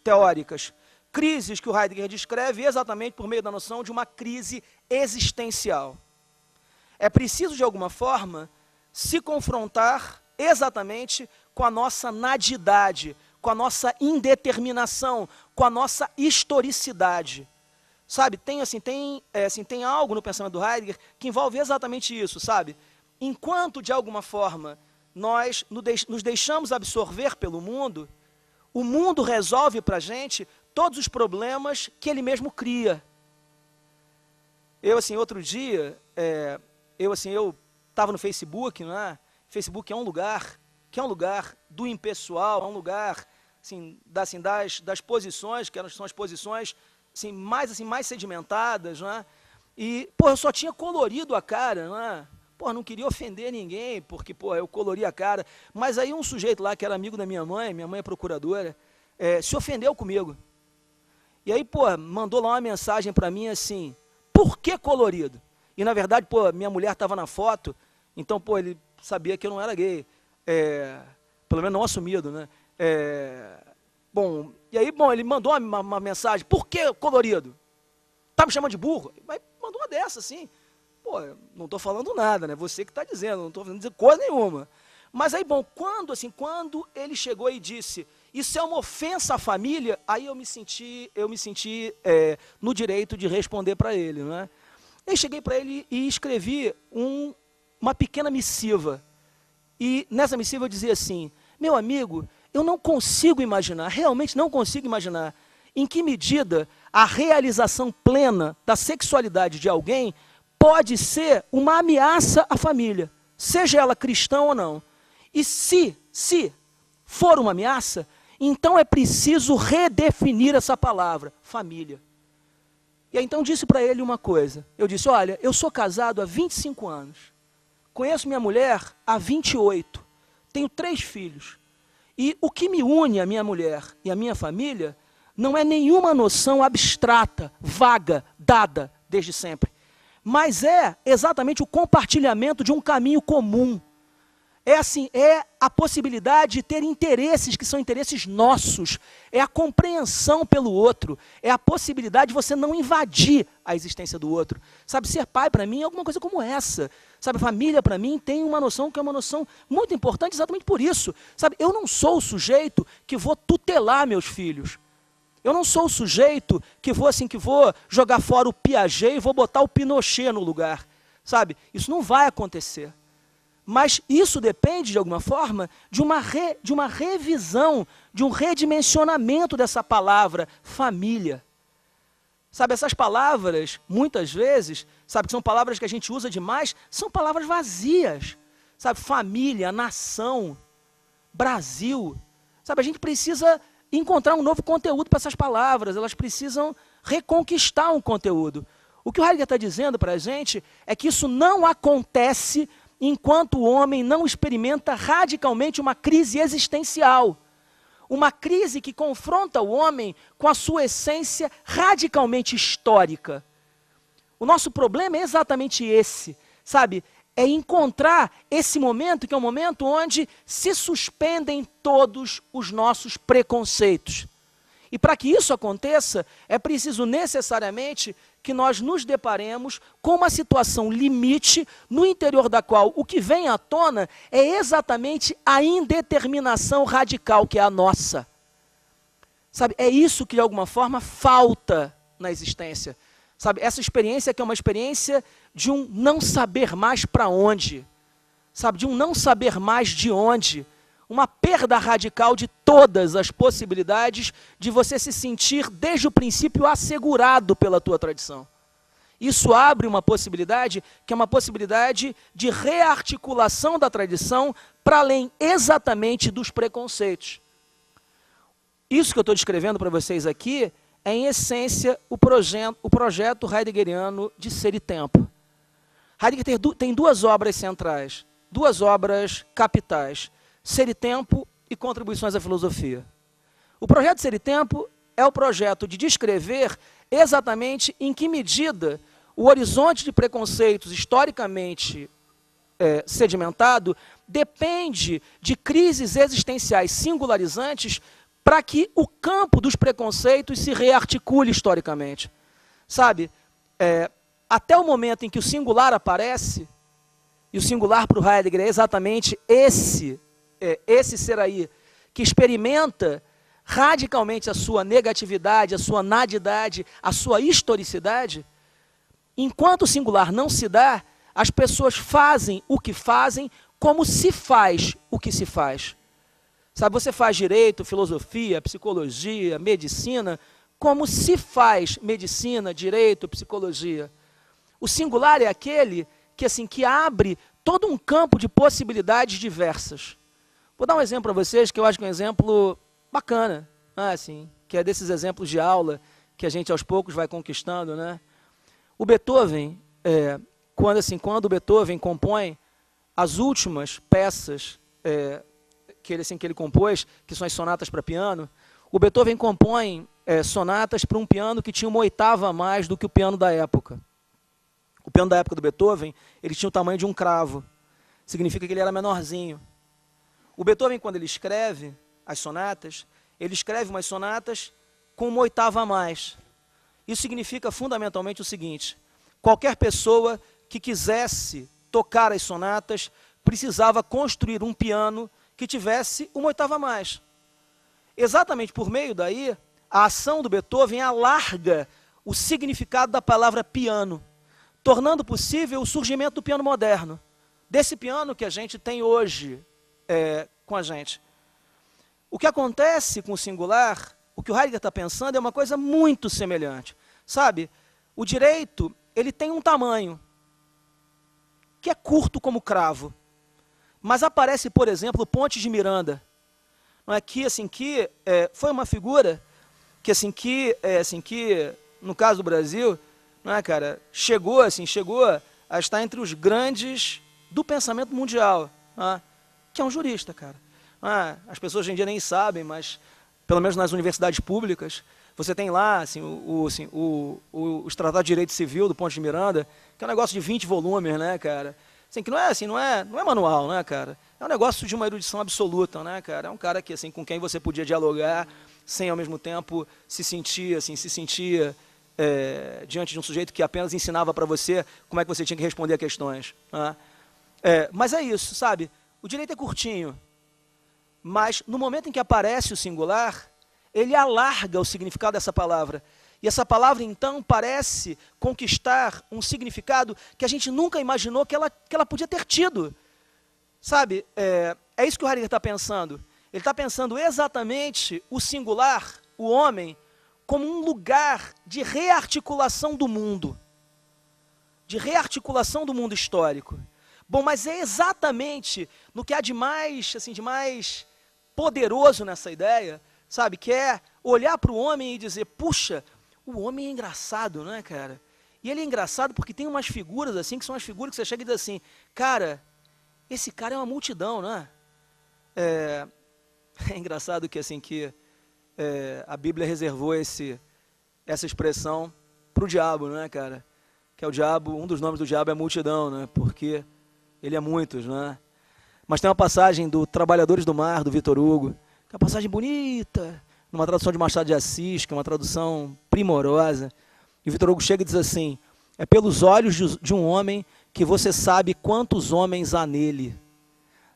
teóricas. Crises que o Heidegger descreve exatamente por meio da noção de uma crise existencial. É preciso, de alguma forma, se confrontar exatamente com a nossa nadidade, com a nossa indeterminação, com a nossa historicidade. Sabe, tem algo no pensamento do Heidegger que envolve exatamente isso, sabe? Enquanto, de alguma forma, nós nos deixamos absorver pelo mundo, o mundo resolve para a gente todos os problemas que ele mesmo cria. Outro dia, eu estava no Facebook, não é? Facebook é um lugar do impessoal, é um lugar das posições, que são as posições mais sedimentadas, não é? E, eu só tinha colorido a cara, não é? Não queria ofender ninguém, porque, eu colori a cara. Mas aí um sujeito lá, que era amigo da minha mãe é procuradora, se ofendeu comigo. E aí, mandou lá uma mensagem para mim assim, por que colorido? E, na verdade, minha mulher estava na foto, então, ele sabia que eu não era gay. Pelo menos não assumido, né? E aí, ele mandou uma mensagem, por que colorido? Tá me chamando de burro? Mas mandou uma dessa, assim. Não estou falando nada, né? Você que está dizendo, não estou dizendo coisa nenhuma. Mas aí, quando ele chegou e disse, isso é uma ofensa à família, aí eu me senti no direito de responder para ele, não é? Eu cheguei para ele e escrevi uma pequena missiva. E nessa missiva eu dizia assim, meu amigo, eu não consigo imaginar, realmente não consigo imaginar, em que medida a realização plena da sexualidade de alguém pode ser uma ameaça à família, seja ela cristã ou não. E se for uma ameaça, então é preciso redefinir essa palavra, família. E aí, então disse para ele uma coisa, eu disse, olha, eu sou casado há 25 anos, conheço minha mulher há 28, tenho 3 filhos, e o que me une à minha mulher e à minha família não é nenhuma noção abstrata, vaga, dada desde sempre, mas é exatamente o compartilhamento de um caminho comum. É a possibilidade de ter interesses que são interesses nossos, é a compreensão pelo outro, é a possibilidade de você não invadir a existência do outro. Sabe, ser pai para mim é alguma coisa como essa. Sabe, família para mim tem uma noção que é uma noção muito importante exatamente por isso. Sabe, eu não sou o sujeito que vou tutelar meus filhos. Eu não sou o sujeito que vou jogar fora o Piaget e vou botar o Pinochet no lugar. Sabe, isso não vai acontecer. Mas isso depende, de alguma forma, de uma revisão, de um redimensionamento dessa palavra, família. Sabe, essas palavras, muitas vezes, sabe, que são palavras que a gente usa demais, são palavras vazias. Sabe, família, nação, Brasil. Sabe, a gente precisa encontrar um novo conteúdo para essas palavras, elas precisam reconquistar um conteúdo. O que o Heidegger está dizendo para a gente é que isso não acontece enquanto o homem não experimenta radicalmente uma crise existencial. Uma crise que confronta o homem com a sua essência radicalmente histórica. O nosso problema é exatamente esse, sabe? É encontrar esse momento, que é um momento onde se suspendem todos os nossos preconceitos. E para que isso aconteça, é preciso necessariamente que nós nos deparemos com uma situação limite, no interior da qual o que vem à tona é exatamente a indeterminação radical que é a nossa. Sabe, é isso que de alguma forma falta na existência. Sabe, essa experiência que é uma experiência de um não saber mais para onde. Sabe, de um não saber mais de onde. Uma perda radical de todas as possibilidades de você se sentir, desde o princípio, assegurado pela tua tradição. Isso abre uma possibilidade, que é uma possibilidade de rearticulação da tradição para além exatamente dos preconceitos. Isso que eu estou descrevendo para vocês aqui é, em essência, o projeto heideggeriano de Ser e Tempo. Heidegger tem duas obras centrais, duas obras capitais, Ser e Tempo e Contribuições à Filosofia. O projeto Ser e Tempo é o projeto de descrever exatamente em que medida o horizonte de preconceitos historicamente sedimentado depende de crises existenciais singularizantes para que o campo dos preconceitos se rearticule historicamente. Sabe, até o momento em que o singular aparece, e o singular para o Heidegger é exatamente esse ser aí, que experimenta radicalmente a sua negatividade, a sua nadidade, a sua historicidade. Enquanto o singular não se dá, as pessoas fazem o que fazem como se faz o que se faz. Sabe, você faz direito, filosofia, psicologia, medicina, como se faz medicina, direito, psicologia. O singular é aquele que abre todo um campo de possibilidades diversas. Vou dar um exemplo para vocês, que eu acho que é um exemplo bacana, assim, que é desses exemplos de aula que a gente aos poucos vai conquistando, né? O Beethoven, quando o Beethoven compõe as últimas peças que ele compôs, que são as sonatas para piano, o Beethoven compõe sonatas para um piano que tinha uma oitava a mais do que o piano da época. O piano da época do Beethoven, ele tinha o tamanho de um cravo, significa que ele era menorzinho. O Beethoven, quando ele escreve as sonatas, ele escreve umas sonatas com uma oitava a mais. Isso significa fundamentalmente o seguinte: qualquer pessoa que quisesse tocar as sonatas precisava construir um piano que tivesse uma oitava a mais. Exatamente por meio daí, a ação do Beethoven alarga o significado da palavra piano, tornando possível o surgimento do piano moderno, desse piano que a gente tem hoje com a gente. O que acontece com o singular, o que o Heidegger está pensando é uma coisa muito semelhante. Sabe, o direito, ele tem um tamanho que é curto como cravo, mas aparece, por exemplo, Pontes de Miranda, não é que foi uma figura que no caso do Brasil, não é, cara, chegou a estar entre os grandes do pensamento mundial, não é? Que é um jurista, cara. Não é? As pessoas hoje em dia nem sabem, mas pelo menos nas universidades públicas você tem lá os tratados de direito civil do Ponte de Miranda, que é um negócio de 20 volumes, né, cara? Que não é manual, né, cara? É um negócio de uma erudição absoluta, né, cara? É um cara que com quem você podia dialogar sem ao mesmo tempo se sentir diante de um sujeito que apenas ensinava para você como é que você tinha que responder a questões, né? Mas é isso, sabe? O direito é curtinho, mas no momento em que aparece o singular, ele alarga o significado dessa palavra. E essa palavra, então, parece conquistar um significado que a gente nunca imaginou que ela podia ter tido. Sabe, é isso que o Heidegger está pensando. Ele está pensando exatamente o singular, o homem, como um lugar de rearticulação do mundo. De rearticulação do mundo histórico. Bom, mas é exatamente no que há de mais poderoso nessa ideia, sabe, que é olhar para o homem e dizer, puxa, o homem é engraçado, né, cara? E ele é engraçado porque tem umas figuras assim, que são as figuras que você chega e diz assim, cara, esse cara é uma multidão, né? É engraçado que a Bíblia reservou essa expressão para o diabo, né, cara? Que é o diabo, um dos nomes do diabo é multidão, né? Porque ele é muitos, né? Mas tem uma passagem do Trabalhadores do Mar, do Vitor Hugo, que é uma passagem bonita, numa tradução de Machado de Assis, que é uma tradução primorosa. E o Vitor Hugo chega e diz assim, é pelos olhos de um homem que você sabe quantos homens há nele.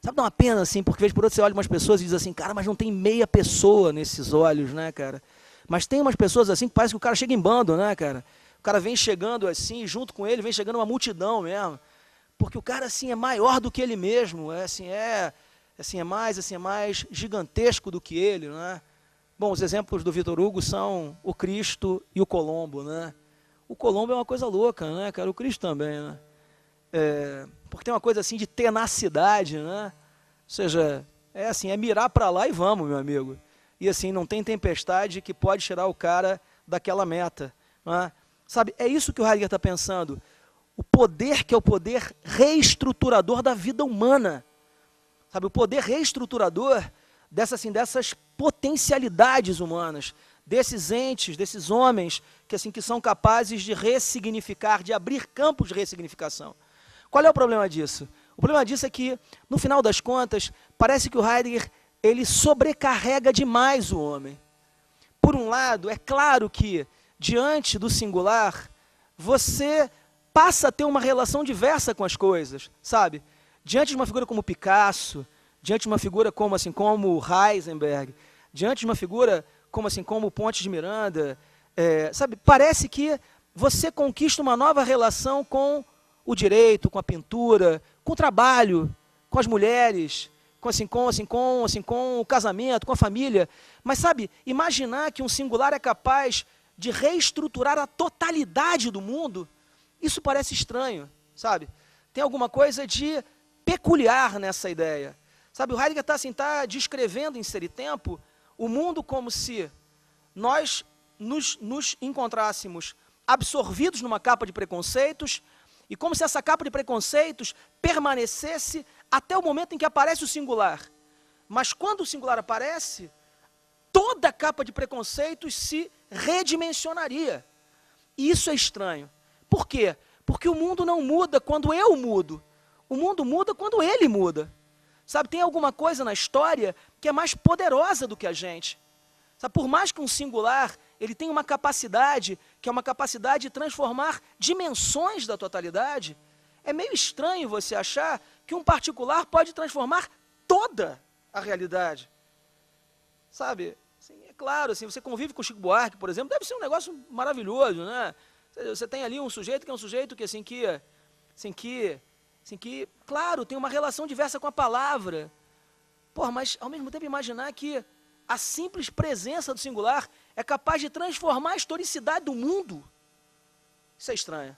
Sabe, dá uma pena, assim, porque vez por outra você olha umas pessoas e diz assim, cara, mas não tem meia pessoa nesses olhos, né, cara? Mas tem umas pessoas assim que parece que o cara chega em bando, né, cara? O cara vem chegando assim, junto com ele vem chegando uma multidão mesmo, porque o cara assim é maior do que ele mesmo, é mais gigantesco do que ele, né? Bom, os exemplos do Vitor Hugo são o Cristo e o Colombo, né? O Colombo é uma coisa louca, né, cara? O Cristo também, né? Porque tem uma coisa assim de tenacidade, né? Ou seja, é mirar para lá e vamos, meu amigo. E assim, não tem tempestade que pode tirar o cara daquela meta, né? Sabe, é isso que o Heidegger está pensando. O poder que é o poder reestruturador da vida humana. Sabe, o poder reestruturador dessas potencialidades humanas, desses entes, desses homens que são capazes de ressignificar, de abrir campos de ressignificação. Qual é o problema disso? O problema disso é que, no final das contas, parece que o Heidegger ele sobrecarrega demais o homem. Por um lado, é claro que, diante do singular, você passa a ter uma relação diversa com as coisas, sabe? Diante de uma figura como Picasso, diante de uma figura como Heisenberg, diante de uma figura como Pontes de Miranda, sabe? Parece que você conquista uma nova relação com o direito, com a pintura, com o trabalho, com as mulheres, com o casamento, com a família. Mas, sabe, imaginar que um singular é capaz de reestruturar a totalidade do mundo, isso parece estranho, sabe? Tem alguma coisa de peculiar nessa ideia. Sabe, o Heidegger está descrevendo em Ser e Tempo o mundo como se nós nos encontrássemos absorvidos numa capa de preconceitos e como se essa capa de preconceitos permanecesse até o momento em que aparece o singular. Mas quando o singular aparece, toda a capa de preconceitos se redimensionaria. E isso é estranho. Por quê? Porque o mundo não muda quando eu mudo. O mundo muda quando ele muda. Sabe, tem alguma coisa na história que é mais poderosa do que a gente. Sabe, por mais que um singular, ele tenha uma capacidade, que é uma capacidade de transformar dimensões da totalidade, é meio estranho você achar que um particular pode transformar toda a realidade. Sabe, assim, é claro, assim, você convive com o Chico Buarque, por exemplo, deve ser um negócio maravilhoso, né? Você tem ali um sujeito que é um sujeito que, claro, tem uma relação diversa com a palavra. Porra, mas ao mesmo tempo imaginar que a simples presença do singular é capaz de transformar a historicidade do mundo. Isso é estranho.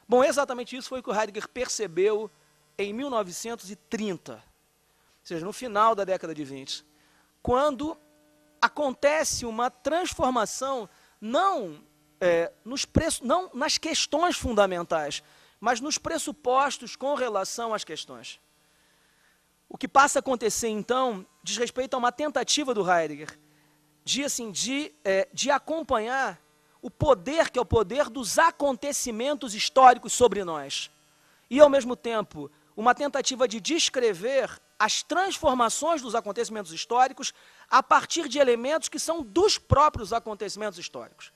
Bom, exatamente isso foi o que o Heidegger percebeu em 1930, ou seja, no final da década de 20, quando acontece uma transformação não nas questões fundamentais, mas nos pressupostos com relação às questões. O que passa a acontecer, então, diz respeito a uma tentativa do Heidegger de acompanhar o poder, que é o poder dos acontecimentos históricos sobre nós. E, ao mesmo tempo, uma tentativa de descrever as transformações dos acontecimentos históricos a partir de elementos que são dos próprios acontecimentos históricos.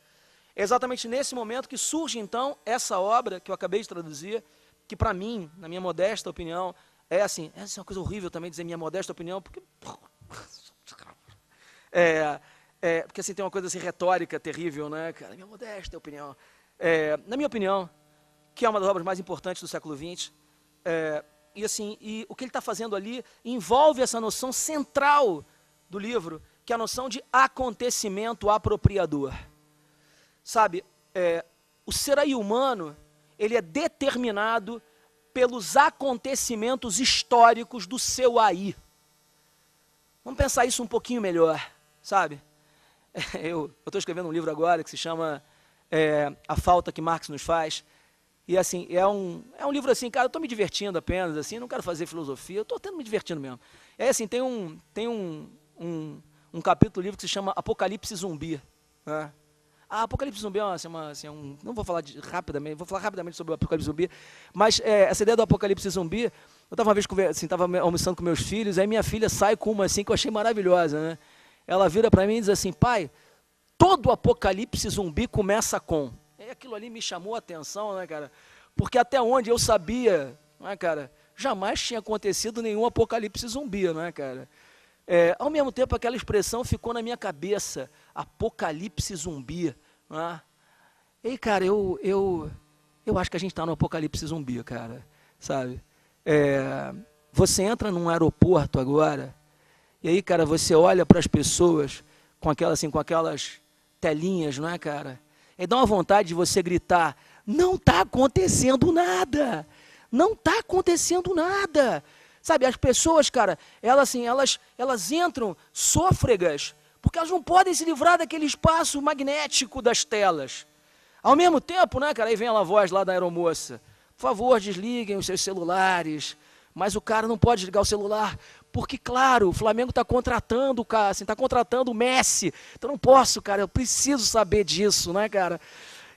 É exatamente nesse momento que surge, então, essa obra que eu acabei de traduzir, que para mim, na minha modesta opinião, essa é uma coisa horrível também dizer minha modesta opinião, porque porque assim, tem uma coisa assim, retórica terrível, né, cara? Minha modesta opinião. Na minha opinião, que é uma das obras mais importantes do século XX, e o que ele está fazendo ali envolve essa noção central do livro, que é a noção de acontecimento apropriador. Sabe, o ser aí humano, ele é determinado pelos acontecimentos históricos do seu aí. Vamos pensar isso um pouquinho melhor, sabe? Eu estou escrevendo um livro agora que se chama A Falta que Marx nos Faz. E assim, é um livro assim, cara, eu estou me divertindo apenas, assim, não quero fazer filosofia, eu estou me divertindo mesmo. Assim, tem um capítulo do livro que se chama Apocalipse Zumbi, né? Apocalipse Zumbi não vou falar rapidamente, vou falar rapidamente sobre o Apocalipse Zumbi, mas essa ideia do Apocalipse Zumbi, eu estava uma vez estava almoçando com meus filhos, aí minha filha sai com uma assim que eu achei maravilhosa, né? Ela vira para mim e diz assim, pai, todo Apocalipse Zumbi começa com. E aquilo ali me chamou a atenção, né, cara? Porque até onde eu sabia, né, cara, jamais tinha acontecido nenhum Apocalipse Zumbi, né, cara? Ao mesmo tempo, aquela expressão ficou na minha cabeça, Apocalipse Zumbi, né? E aí, cara, eu acho que a gente está no apocalipse zumbi, cara, sabe? Você entra num aeroporto agora, e aí, cara, você olha para as pessoas com aquelas telinhas, não é, cara? E dá uma vontade de você gritar, não está acontecendo nada, não está acontecendo nada. Sabe, as pessoas, cara, elas entram sôfregas, porque elas não podem se livrar daquele espaço magnético das telas. Ao mesmo tempo, né, cara, aí vem a voz lá da aeromoça, por favor, desliguem os seus celulares, mas o cara não pode desligar o celular, porque, claro, o Flamengo está contratando o cara, está contratando o Messi, então não posso, cara, eu preciso saber disso, né, cara?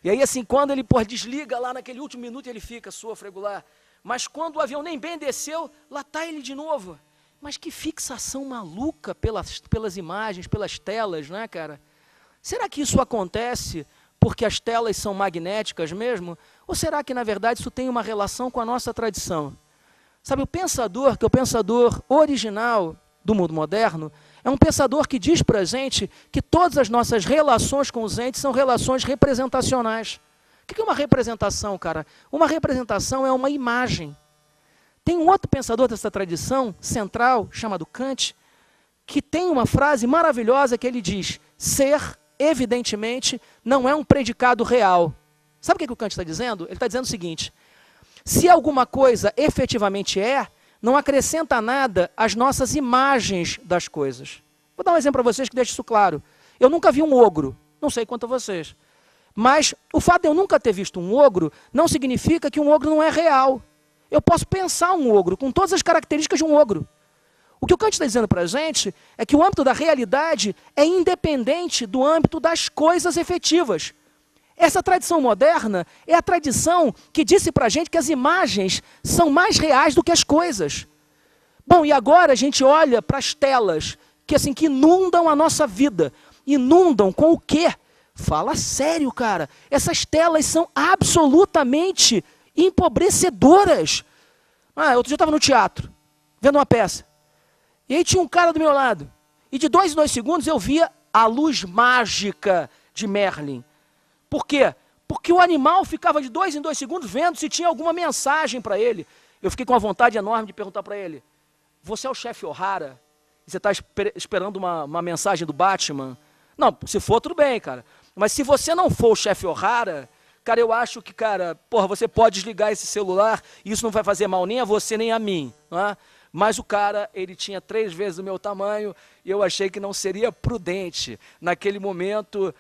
E aí, assim, quando ele desliga lá naquele último minuto, ele fica sôfrego lá, mas quando o avião nem bem desceu, lá está ele de novo. Mas que fixação maluca pelas imagens, pelas telas, né, cara? Será que isso acontece porque as telas são magnéticas mesmo? Ou será que, na verdade, isso tem uma relação com a nossa tradição? Sabe, o pensador, que é o pensador original do mundo moderno, é um pensador que diz para a gente que todas as nossas relações com os entes são relações representacionais. O que é uma representação, cara? Uma representação é uma imagem. Tem um outro pensador dessa tradição central, chamado Kant, que tem uma frase maravilhosa que ele diz: ser, evidentemente, não é um predicado real. Sabe o que o Kant está dizendo? Ele está dizendo o seguinte: se alguma coisa efetivamente não acrescenta nada às nossas imagens das coisas. Vou dar um exemplo para vocês que deixa isso claro. Eu nunca vi um ogro, não sei quanto a vocês. Mas o fato de eu nunca ter visto um ogro não significa que um ogro não é real. Eu posso pensar um ogro com todas as características de um ogro. O que o Kant está dizendo para a gente é que o âmbito da realidade é independente do âmbito das coisas efetivas. Essa tradição moderna é a tradição que disse para a gente que as imagens são mais reais do que as coisas. Bom, e agora a gente olha para as telas que inundam a nossa vida. Inundam com o quê? Fala sério, cara. Essas telas são absolutamente empobrecedoras. Outro dia eu estava no teatro, vendo uma peça. E aí tinha um cara do meu lado. E de 2 em 2 segundos eu via a luz mágica de Merlin. Por quê? Porque o animal ficava de 2 em 2 segundos vendo se tinha alguma mensagem para ele. Eu fiquei com uma vontade enorme de perguntar para ele: você é o chefe O'Hara? E você está esperando uma mensagem do Batman? Não, se for, tudo bem, cara. Mas se você não for o chefe O'Hara, cara, eu acho que, cara, você pode desligar esse celular e isso não vai fazer mal nem a você nem a mim, não é? Mas o cara, ele tinha 3 vezes o meu tamanho e eu achei que não seria prudente, naquele momento,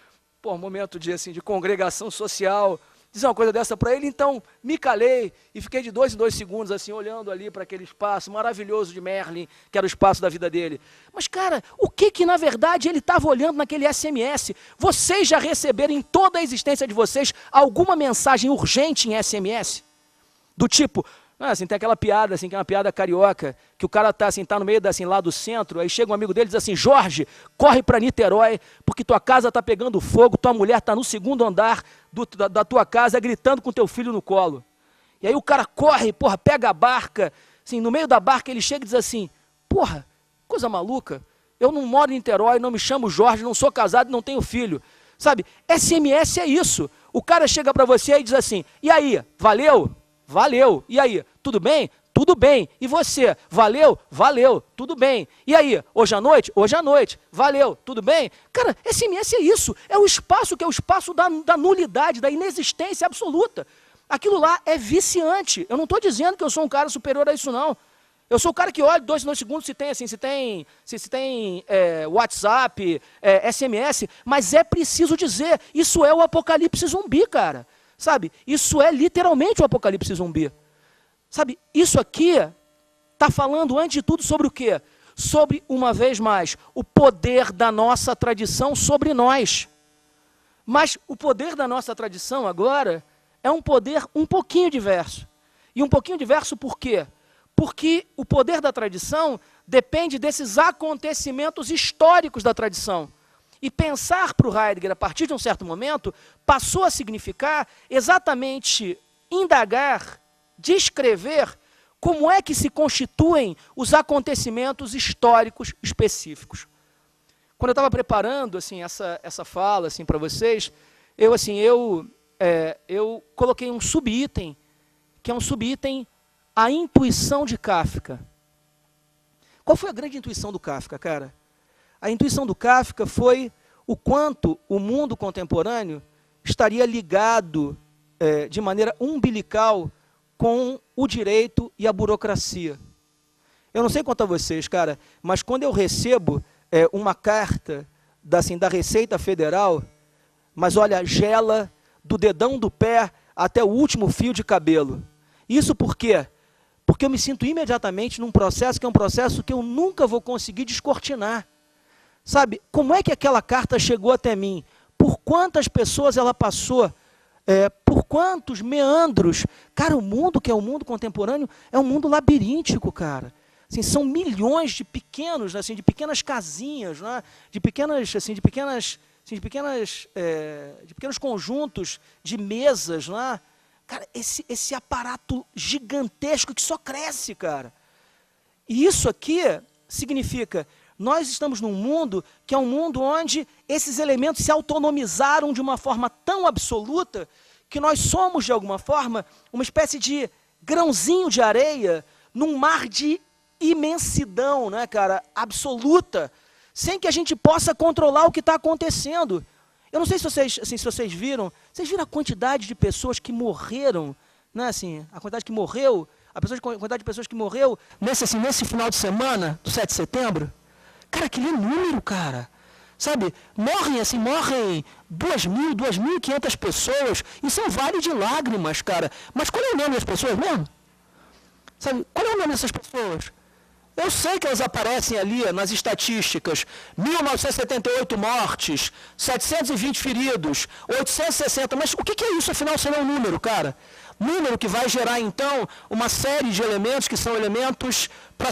momento de congregação social, dizer uma coisa dessa para ele. Então me calei e fiquei de 2 em 2 segundos olhando ali para aquele espaço maravilhoso de Merlin, que era o espaço da vida dele. Mas, cara, o que na verdade ele estava olhando naquele SMS? Vocês já receberam em toda a existência de vocês alguma mensagem urgente em SMS? Do tipo, tem aquela piada, que é uma piada carioca, que o cara tá no meio lá do centro, aí chega um amigo dele e diz assim: Jorge, corre para Niterói, porque tua casa tá pegando fogo, tua mulher tá no 2º andar da tua casa, gritando com teu filho no colo. E aí o cara corre, pega a barca, no meio da barca ele chega e diz assim: coisa maluca, eu não moro em Niterói, não me chamo Jorge, não sou casado, não tenho filho. Sabe, SMS é isso. O cara chega para você e diz assim: e aí, valeu? Valeu. E aí, tudo bem? Tudo bem. E você? Valeu? Valeu. Tudo bem. E aí, hoje à noite? Hoje à noite. Valeu. Tudo bem? Cara, SMS é isso. É o espaço que é o espaço da nulidade, da inexistência absoluta. Aquilo lá é viciante. Eu não estou dizendo que eu sou um cara superior a isso, não. Eu sou o cara que olha 2 em 2 segundos se tem WhatsApp, SMS, mas é preciso dizer, isso é o apocalipse zumbi, cara. Sabe, isso é literalmente o apocalipse zumbi. Sabe, isso aqui está falando antes de tudo sobre o quê? Sobre, uma vez mais, o poder da nossa tradição sobre nós. Mas o poder da nossa tradição agora é um poder um pouquinho diverso. E um pouquinho diverso por quê? Porque o poder da tradição depende desses acontecimentos históricos da tradição. E pensar para o Heidegger, a partir de um certo momento, passou a significar exatamente indagar, descrever como é que se constituem os acontecimentos históricos específicos. Quando eu estava preparando essa fala para vocês, eu eu coloquei um subitem, que é um subitem, a intuição de Kafka. Qual foi a grande intuição do Kafka, cara? A intuição do Kafka foi o quanto o mundo contemporâneo estaria ligado de maneira umbilical com o direito e a burocracia. Eu não sei quanto a vocês, cara, mas quando eu recebo uma carta da Receita Federal, mas olha, gela do dedão do pé até o último fio de cabelo. Isso por quê? Porque eu me sinto imediatamente num processo que é um processo que eu nunca vou conseguir descortinar. Sabe, como é que aquela carta chegou até mim? Por quantas pessoas ela passou? Por quantos meandros? Cara, o mundo que é o mundo contemporâneo é um mundo labiríntico, cara. Assim, são milhões de pequenos, assim, de pequenas casinhas, né? de pequenos conjuntos de mesas, né? Cara, esse aparato gigantesco que só cresce, cara. E isso aqui significa, nós estamos num mundo que é um mundo onde esses elementos se autonomizaram de uma forma tão absoluta que nós somos, de alguma forma, uma espécie de grãozinho de areia num mar de imensidão, né, cara, absoluta, sem que a gente possa controlar o que está acontecendo. Eu não sei se vocês viram a quantidade de pessoas que morreram, né, assim, a quantidade de pessoas que morreu nesse final de semana do 7 de setembro. Cara, aquele número, cara, sabe, morrem 2.000, 2.500 pessoas, isso é um vale de lágrimas, cara. Mas qual é o nome das pessoas mesmo? Sabe, qual é o nome dessas pessoas? Eu sei que elas aparecem ali nas estatísticas, 1.978 mortes, 720 feridos, 860, mas o que é isso, afinal, se não é um número, cara? Número que vai gerar, então, uma série de elementos que são elementos para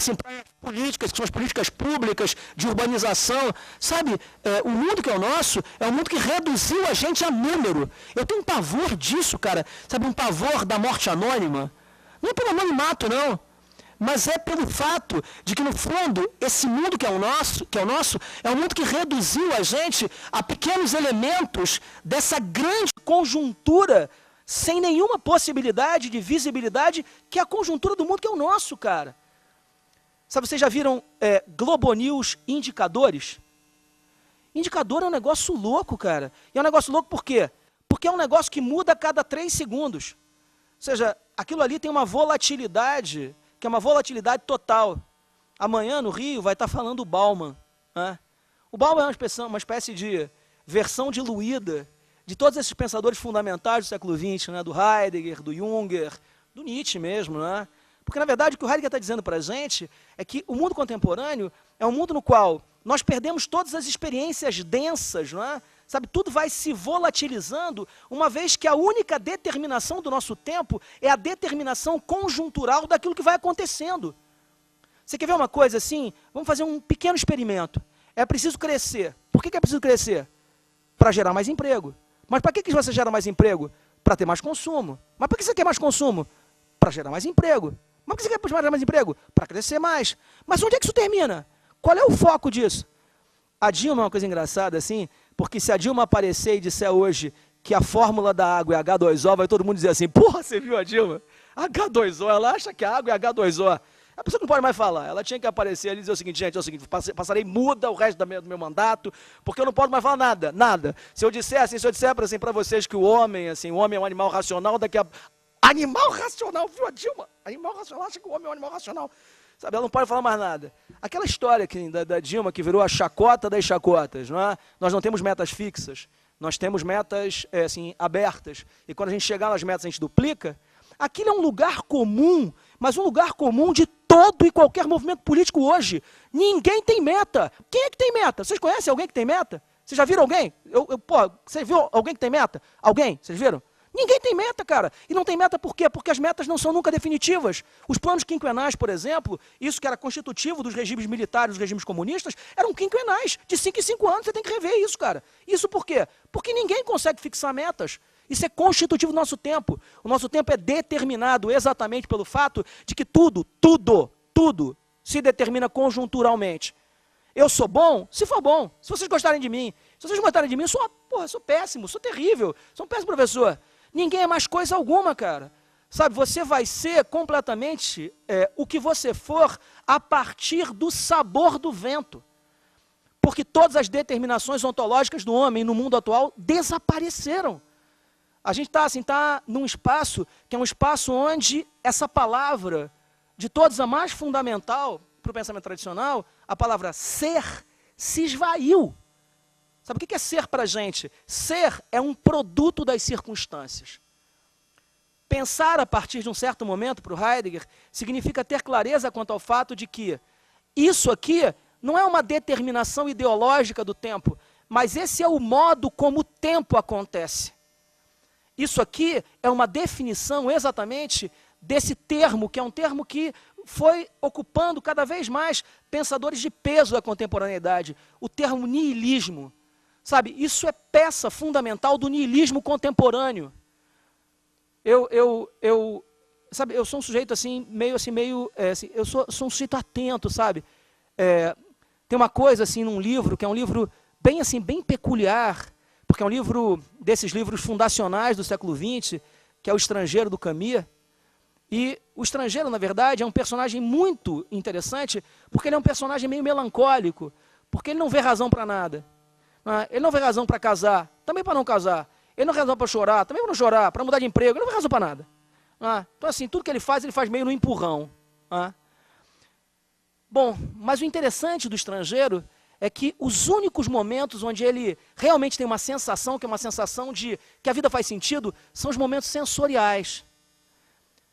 políticas, que são as políticas públicas, de urbanização. Sabe, o mundo que é o nosso é um mundo que reduziu a gente a número. Eu tenho um pavor disso, cara, sabe, um pavor da morte anônima. Não é pelo anonimato, não. Mas é pelo fato de que, no fundo, esse mundo que é o nosso, é um mundo que reduziu a gente a pequenos elementos dessa grande conjuntura, sem nenhuma possibilidade de visibilidade, que é a conjuntura do mundo que é o nosso, cara. Sabe, vocês já viram Globo News indicadores? Indicador é um negócio louco, cara. E é um negócio louco por quê? Porque é um negócio que muda a cada 3 segundos. Ou seja, aquilo ali tem uma volatilidade, que é uma volatilidade total. Amanhã, no Rio, vai estar falando o Bauman. Né? O Bauman é uma espécie de versão diluída de todos esses pensadores fundamentais do século XX, né? Do Heidegger, do Junger, do Nietzsche mesmo. Né? Porque, na verdade, o que o Heidegger está dizendo para a gente é que o mundo contemporâneo é um mundo no qual nós perdemos todas as experiências densas, não é? Sabe, tudo vai se volatilizando, uma vez que a única determinação do nosso tempo é a determinação conjuntural daquilo que vai acontecendo. Você quer ver uma coisa assim? Vamos fazer um pequeno experimento. É preciso crescer. Por que é preciso crescer? Para gerar mais emprego. Mas para que você gera mais emprego? Para ter mais consumo. Mas por que você quer mais consumo? Para gerar mais emprego. Mas por que você quer gerar mais emprego? Para crescer mais. Mas onde é que isso termina? Qual é o foco disso? A Dilma é uma coisa engraçada assim, porque se a Dilma aparecer e disser hoje que a fórmula da água é H2O, vai todo mundo dizer assim, porra, você viu a Dilma? H2O, ela acha que a água é H2O. A pessoa não pode mais falar, ela tinha que aparecer ali e dizer o seguinte, gente, é o seguinte, passarei muda o resto do meu mandato, porque eu não posso mais falar nada, nada. Se eu disser para vocês que o homem é um animal racional, daqui a... Animal racional, viu a Dilma? Animal racional, acha que o homem é um animal racional. Sabe, ela não pode falar mais nada. Aquela história da Dilma que virou a chacota das chacotas, não é? Nós não temos metas fixas, nós temos metas abertas. E quando a gente chegar nas metas, a gente duplica. Aquilo é um lugar comum, mas um lugar comum de todo e qualquer movimento político hoje. Ninguém tem meta. Quem é que tem meta? Vocês conhecem alguém que tem meta? Vocês já viram alguém? Você viu alguém que tem meta? Alguém? Vocês viram? Ninguém tem meta, cara. E não tem meta por quê? Porque as metas não são nunca definitivas. Os planos quinquenais, por exemplo, isso que era constitutivo dos regimes militares, dos regimes comunistas, eram quinquenais. De 5 em 5 anos você tem que rever isso, cara. Isso por quê? Porque ninguém consegue fixar metas. Isso é constitutivo do nosso tempo. O nosso tempo é determinado exatamente pelo fato de que tudo se determina conjunturalmente. Eu sou bom, se for bom. Se vocês gostarem de mim. Se vocês não gostarem de mim, eu sou péssimo, sou terrível, sou um péssimo professor. Ninguém é mais coisa alguma, cara. Sabe, você vai ser completamente o que você for a partir do sabor do vento. Porque todas as determinações ontológicas do homem no mundo atual desapareceram. A gente está assim, num espaço que é um espaço onde essa palavra, de todas a mais fundamental para o pensamento tradicional, a palavra ser, se esvaiu. Sabe o que é ser para a gente? Ser é um produto das circunstâncias. Pensar a partir de um certo momento, para o Heidegger, significa ter clareza quanto ao fato de que isso aqui não é uma determinação ideológica do tempo, mas esse é o modo como o tempo acontece. Isso aqui é uma definição exatamente desse termo, que é um termo que foi ocupando cada vez mais pensadores de peso da contemporaneidade, o termo niilismo. Sabe, isso é peça fundamental do niilismo contemporâneo. Sabe, eu sou um sujeito assim, eu sou um sujeito atento, sabe? Tem uma coisa assim num livro, que é um livro bem peculiar, porque é um livro desses livros fundacionais do século XX, que é O Estrangeiro, do Camus. E o Estrangeiro, na verdade, é um personagem muito interessante, porque ele é um personagem meio melancólico, porque ele não vê razão para nada. Ele não vê razão para casar, também para não casar. Ele não vê razão para chorar, também para não chorar, para mudar de emprego, ele não vê razão para nada. Então, assim, tudo que ele faz meio no empurrão. Bom, mas o interessante do Estrangeiro é que os únicos momentos onde ele realmente tem uma sensação, que é uma sensação de que a vida faz sentido, são os momentos sensoriais.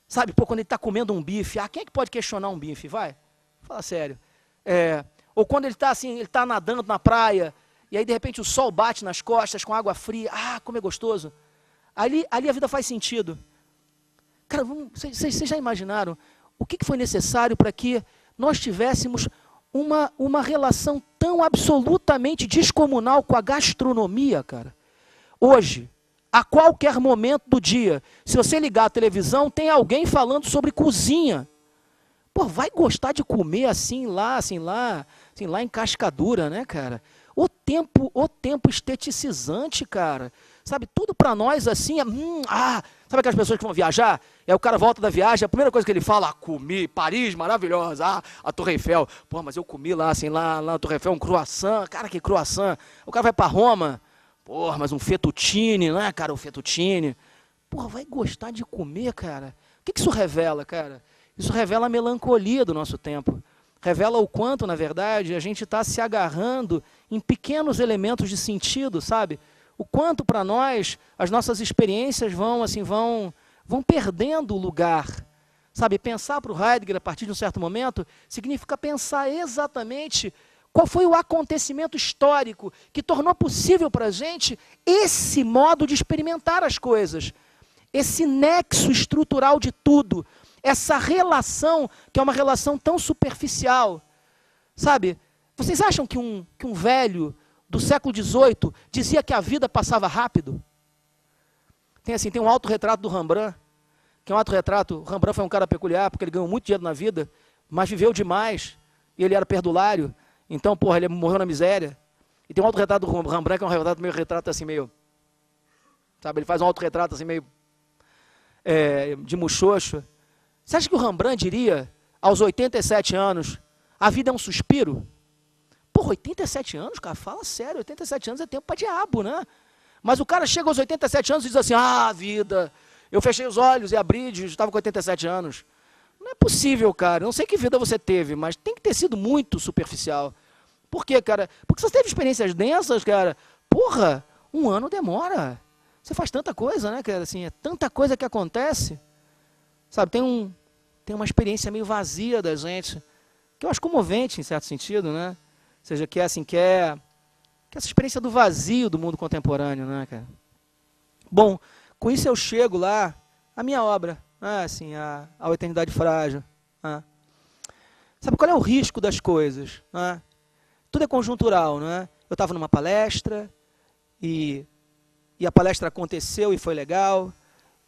Sabe, quando ele está comendo um bife, quem é que pode questionar um bife? Vai, fala sério. Ou quando ele está assim, ele está nadando na praia, e aí de repente o sol bate nas costas com água fria, como é gostoso. Ali a vida faz sentido. Cara, vocês já imaginaram o que foi necessário para que nós tivéssemos uma relação tão absolutamente descomunal com a gastronomia, cara? Hoje, a qualquer momento do dia, se você ligar a televisão, tem alguém falando sobre cozinha. Vai gostar de comer assim lá em Cascadura, né, cara? O tempo esteticizante, cara. Sabe, tudo para nós assim sabe aquelas pessoas que vão viajar? E aí o cara volta da viagem, a primeira coisa que ele fala, comi, Paris, maravilhosa, a Torre Eiffel. Mas eu comi lá na Torre Eiffel, um croissant, cara, que croissant. O cara vai para Roma, mas um fettuccine, não é, cara, o fettuccine. Vai gostar de comer, cara. O que isso revela, cara? Isso revela a melancolia do nosso tempo. Revela o quanto, na verdade, a gente está se agarrando em pequenos elementos de sentido, sabe? O quanto para nós as nossas experiências vão perdendo o lugar. Sabe, pensar para o Heidegger a partir de um certo momento significa pensar exatamente qual foi o acontecimento histórico que tornou possível para a gente esse modo de experimentar as coisas, esse nexo estrutural de tudo, essa relação que é uma relação tão superficial. Sabe, vocês acham que um velho do século XVIII dizia que a vida passava rápido? Tem um autorretrato do Rembrandt, que é um autorretrato. O Rembrandt foi um cara peculiar, porque ele ganhou muito dinheiro na vida, mas viveu demais, e ele era perdulário, então, ele morreu na miséria. E tem um autorretrato do Rembrandt, que é um retrato assim meio, sabe, ele faz um autorretrato assim meio de muxoxo. Você acha que o Rembrandt diria, aos 87 anos, a vida é um suspiro? 87 anos, cara, fala sério, 87 anos é tempo para diabo, né? Mas o cara chega aos 87 anos e diz assim, vida, eu fechei os olhos e abri, estava com 87 anos. Não é possível, cara, eu não sei que vida você teve, mas tem que ter sido muito superficial. Por quê, cara? Porque você teve experiências densas, cara, um ano demora. Você faz tanta coisa, né, cara, assim, é tanta coisa que acontece. Sabe, tem uma experiência meio vazia da gente, que eu acho comovente, em certo sentido, né? Ou seja, que é essa experiência do vazio do mundo contemporâneo, né, cara? Bom, com isso eu chego lá, à minha obra, a Eternidade Frágil. Sabe qual é o risco das coisas? Tudo é conjuntural, né? Eu estava numa palestra, e a palestra aconteceu e foi legal,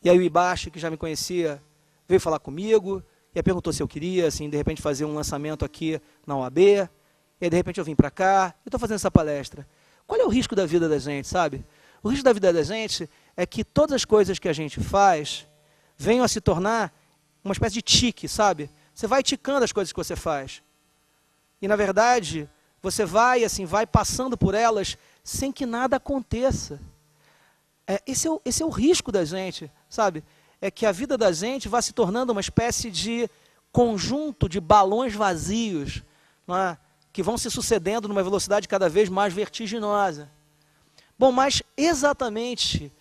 e aí o Ibashi, que já me conhecia, veio falar comigo, e aí perguntou se eu queria, assim, de repente fazer um lançamento aqui na UAB, e aí de repente eu vim para cá, e estou fazendo essa palestra. Qual é o risco da vida da gente, sabe? O risco da vida da gente é que todas as coisas que a gente faz venham a se tornar uma espécie de tique, sabe? Você vai ticando as coisas que você faz. E, na verdade, você vai passando por elas sem que nada aconteça. Esse é o risco da gente, sabe? É que a vida da gente vai se tornando uma espécie de conjunto de balões vazios, não é? Que vão se sucedendo numa velocidade cada vez mais vertiginosa. Bom, mas exatamente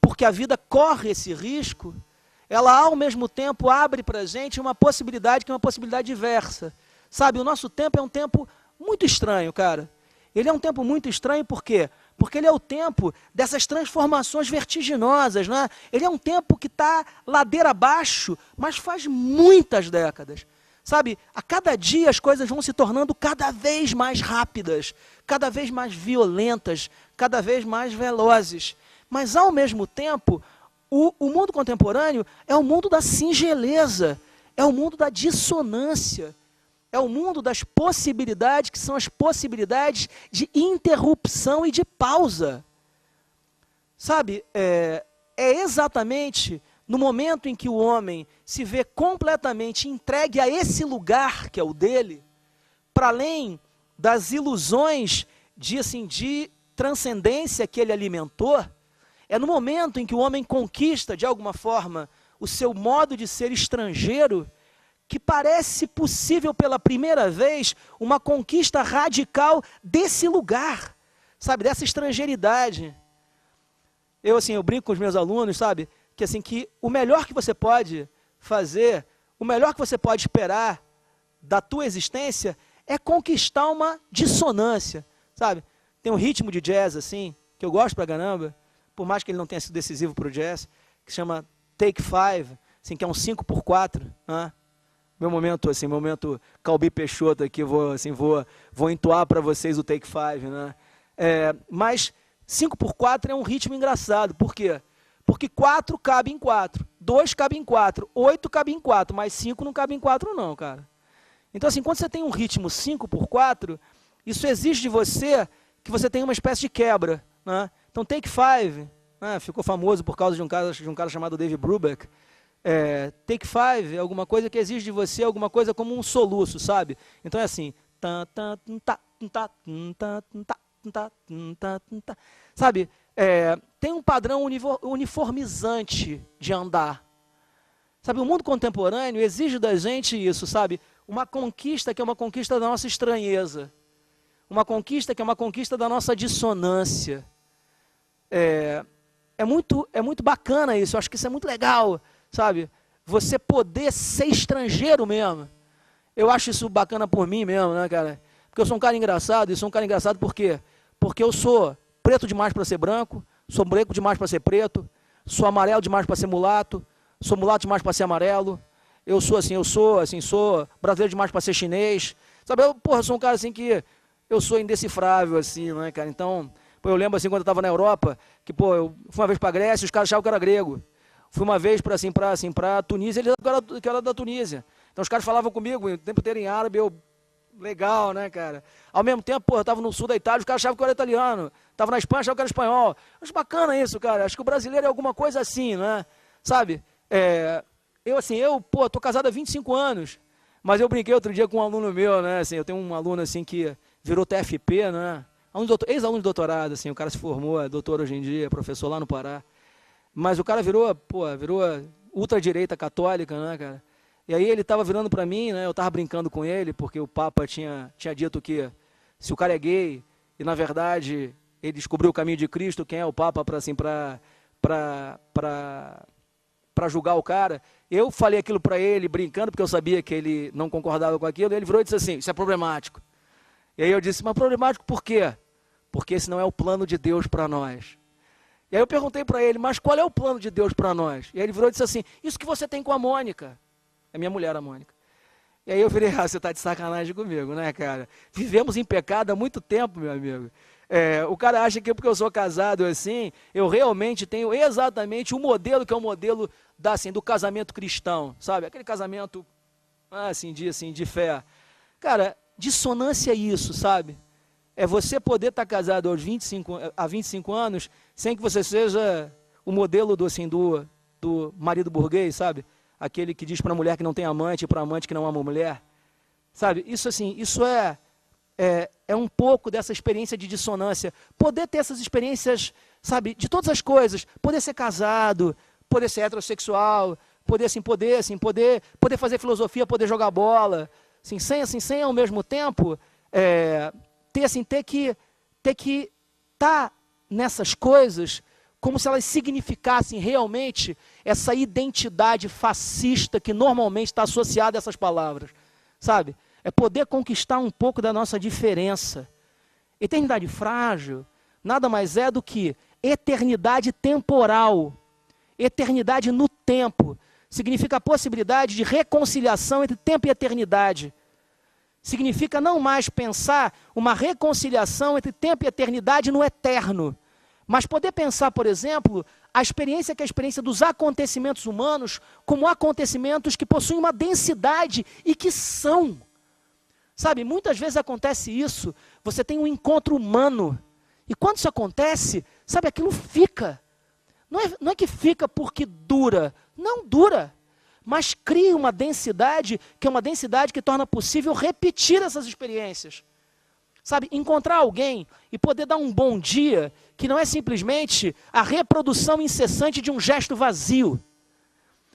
porque a vida corre esse risco, ela ao mesmo tempo abre para a gente uma possibilidade que é uma possibilidade diversa. Sabe, o nosso tempo é um tempo muito estranho, cara. Ele é um tempo muito estranho por quê? Porque ele é o tempo dessas transformações vertiginosas, né? Ele é um tempo que está ladeira abaixo, mas faz muitas décadas. Sabe, a cada dia as coisas vão se tornando cada vez mais rápidas, cada vez mais violentas, cada vez mais velozes. Mas, ao mesmo tempo, o mundo contemporâneo é o mundo da singeleza, é o mundo da dissonância, é o mundo das possibilidades, que são as possibilidades de interrupção e de pausa. Sabe, é exatamente no momento em que o homem se vê completamente entregue a esse lugar que é o dele, para além das ilusões de transcendência que ele alimentou, é no momento em que o homem conquista, de alguma forma, o seu modo de ser estrangeiro, que parece possível pela primeira vez uma conquista radical desse lugar, sabe, dessa estrangeiridade. Eu brinco com os meus alunos, sabe, que o melhor que você pode fazer, o melhor que você pode esperar da tua existência é conquistar uma dissonância, sabe? Tem um ritmo de jazz, que eu gosto pra caramba, por mais que ele não tenha sido decisivo para o jazz, que se chama Take Five, que é um 5x4, né? Meu momento Calbi Peixoto aqui, vou entoar para vocês o Take Five, né? Mas 5x4 é um ritmo engraçado, por quê? Porque 4 cabe em 4, 2 cabe em 4, 8 cabe em 4, mas 5 não cabe em 4 não, cara. Então quando você tem um ritmo 5x4, isso exige de você que você tenha uma espécie de quebra, né? Então Take Five, né, ficou famoso por causa de um cara chamado Dave Brubeck. Take Five é alguma coisa que exige de você alguma coisa como um soluço, sabe? Então é assim, sabe? Tem um padrão uniformizante de andar. Sabe, o mundo contemporâneo exige da gente isso, sabe? Uma conquista que é uma conquista da nossa estranheza. Uma conquista que é uma conquista da nossa dissonância. É muito bacana isso, eu acho que isso é muito legal, sabe? Você poder ser estrangeiro mesmo. Eu acho isso bacana por mim mesmo, né, cara? Porque eu sou um cara engraçado, e sou um cara engraçado por quê? Porque eu sou preto demais para ser branco, sou branco demais para ser preto, sou amarelo demais para ser mulato, sou mulato demais para ser amarelo, eu sou brasileiro demais para ser chinês, sabe? Eu sou um cara que eu sou indecifrável, né, cara? Então, eu lembro quando eu estava na Europa, que eu fui uma vez para a Grécia, os caras achavam que eu era grego. Fui uma vez para Tunísia, eles achavam que eu era da Tunísia. Então os caras falavam comigo, o tempo inteiro em árabe, legal, né, cara? Ao mesmo tempo, eu estava no sul da Itália, os caras achavam que eu era italiano. Estava na Espanha, achavam que eu era espanhol. Acho bacana isso, cara. Acho que o brasileiro é alguma coisa assim, né? Sabe? Eu tô casado há 25 anos, mas eu brinquei outro dia com um aluno meu, né? Eu tenho um aluno que virou TFP, né? Ex-aluno de doutorado, o cara se formou, é doutor hoje em dia, professor lá no Pará. Mas o cara virou ultradireita católica, né, cara? E aí ele estava virando para mim, né? Eu estava brincando com ele, porque o Papa tinha dito que se o cara é gay, e na verdade ele descobriu o caminho de Cristo, quem é o Papa para julgar o cara. Eu falei aquilo para ele, brincando, porque eu sabia que ele não concordava com aquilo, e ele virou e disse assim, isso é problemático. E aí eu disse, mas problemático por quê? Porque esse não é o plano de Deus para nós. E aí eu perguntei para ele, mas qual é o plano de Deus para nós? E aí ele virou e disse assim, isso que você tem com a Mônica. É minha mulher, a Mônica. E aí eu virei, você está de sacanagem comigo, né, cara? Vivemos em pecado há muito tempo, meu amigo. O cara acha que porque eu sou casado eu realmente tenho exatamente o modelo que é o modelo do casamento cristão, sabe? Aquele casamento, de fé. Cara, dissonância é isso, sabe? É você poder estar casado há 25 anos sem que você seja o modelo do marido burguês, sabe? Aquele que diz para a mulher que não tem amante e para o amante que não ama a mulher. Sabe? Isso assim, isso é um pouco dessa experiência de dissonância. Poder ter essas experiências, sabe, de todas as coisas. Poder ser casado, poder ser heterossexual, poder fazer filosofia, poder jogar bola. Assim, sem ao mesmo tempo ter que estar nessas coisas como se elas significassem realmente essa identidade fascista que normalmente está associada a essas palavras, sabe? É poder conquistar um pouco da nossa diferença. Eternidade frágil nada mais é do que eternidade temporal, eternidade no tempo. Significa a possibilidade de reconciliação entre tempo e eternidade. Significa não mais pensar uma reconciliação entre tempo e eternidade no eterno, mas poder pensar, por exemplo, a experiência que é a experiência dos acontecimentos humanos como acontecimentos que possuem uma densidade e que são. Sabe, muitas vezes acontece isso, você tem um encontro humano, e quando isso acontece, sabe, aquilo fica. Não é que fica porque dura, não dura, mas cria uma densidade, que é uma densidade que torna possível repetir essas experiências. Sabe, encontrar alguém e poder dar um bom dia, que não é simplesmente a reprodução incessante de um gesto vazio.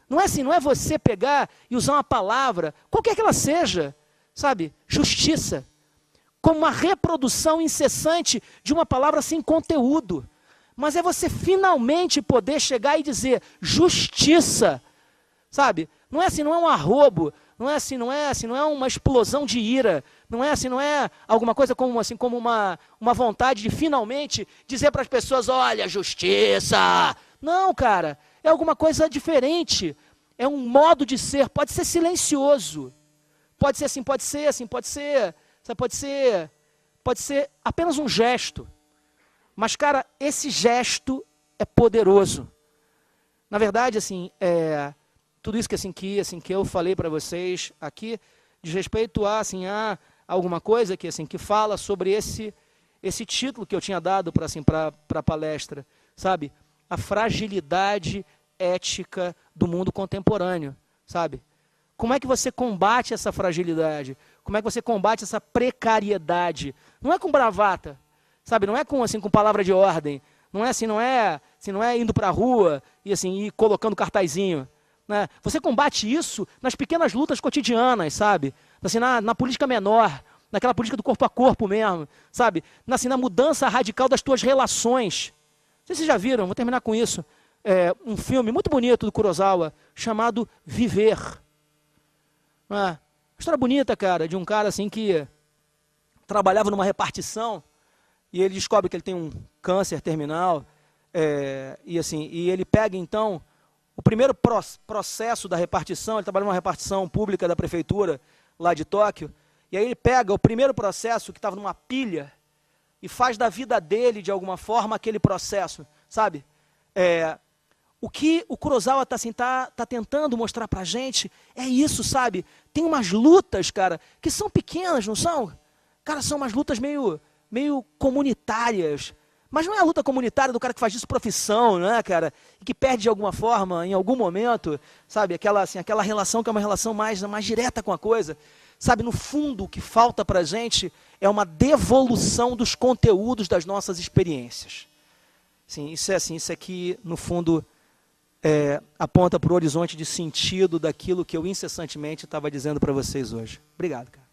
Não é assim, não é você pegar e usar uma palavra, qualquer que ela seja, sabe, justiça, como uma reprodução incessante de uma palavra sem conteúdo. Mas é você finalmente poder chegar e dizer justiça, sabe? Não é assim, não é um arrobo, não é uma explosão de ira, não é alguma coisa como uma vontade de finalmente dizer para as pessoas, olha, justiça. Não, cara, é alguma coisa diferente, é um modo de ser, pode ser silencioso, pode ser apenas um gesto, mas, cara, esse gesto é poderoso. Na verdade, assim, tudo isso que eu falei para vocês aqui, diz respeito a alguma coisa que fala sobre esse título que eu tinha dado para a palestra, sabe? A fragilidade ética do mundo contemporâneo, sabe? Como é que você combate essa fragilidade? Como é que você combate essa precariedade? Não é com bravata, sabe? Não é com palavra de ordem. Não é indo para a rua e colocando cartazinho. Né? Você combate isso nas pequenas lutas cotidianas, sabe? Assim, na política menor, naquela política do corpo a corpo mesmo, sabe? Na mudança radical das tuas relações. Não sei se vocês já viram, vou terminar com isso, um filme muito bonito do Kurosawa, chamado Viver. Uma história bonita, cara, de um cara assim que trabalhava numa repartição e ele descobre que ele tem um câncer terminal e ele pega então o primeiro processo da repartição. Ele trabalha numa repartição pública da prefeitura lá de Tóquio, e aí ele pega o primeiro processo que estava numa pilha e faz da vida dele de alguma forma aquele processo, sabe? O que o Kurosawa tá tentando mostrar pra gente é isso, sabe? Tem umas lutas, cara, que são pequenas, não são? Cara, são umas lutas meio comunitárias. Mas não é a luta comunitária do cara que faz disso profissão, né, cara? E que perde de alguma forma, em algum momento, sabe? Aquela relação que é uma relação mais direta com a coisa. Sabe, no fundo, o que falta pra gente é uma devolução dos conteúdos das nossas experiências. Sim, isso aqui, no fundo, aponta para o horizonte de sentido daquilo que eu incessantemente estava dizendo para vocês hoje. Obrigado, cara.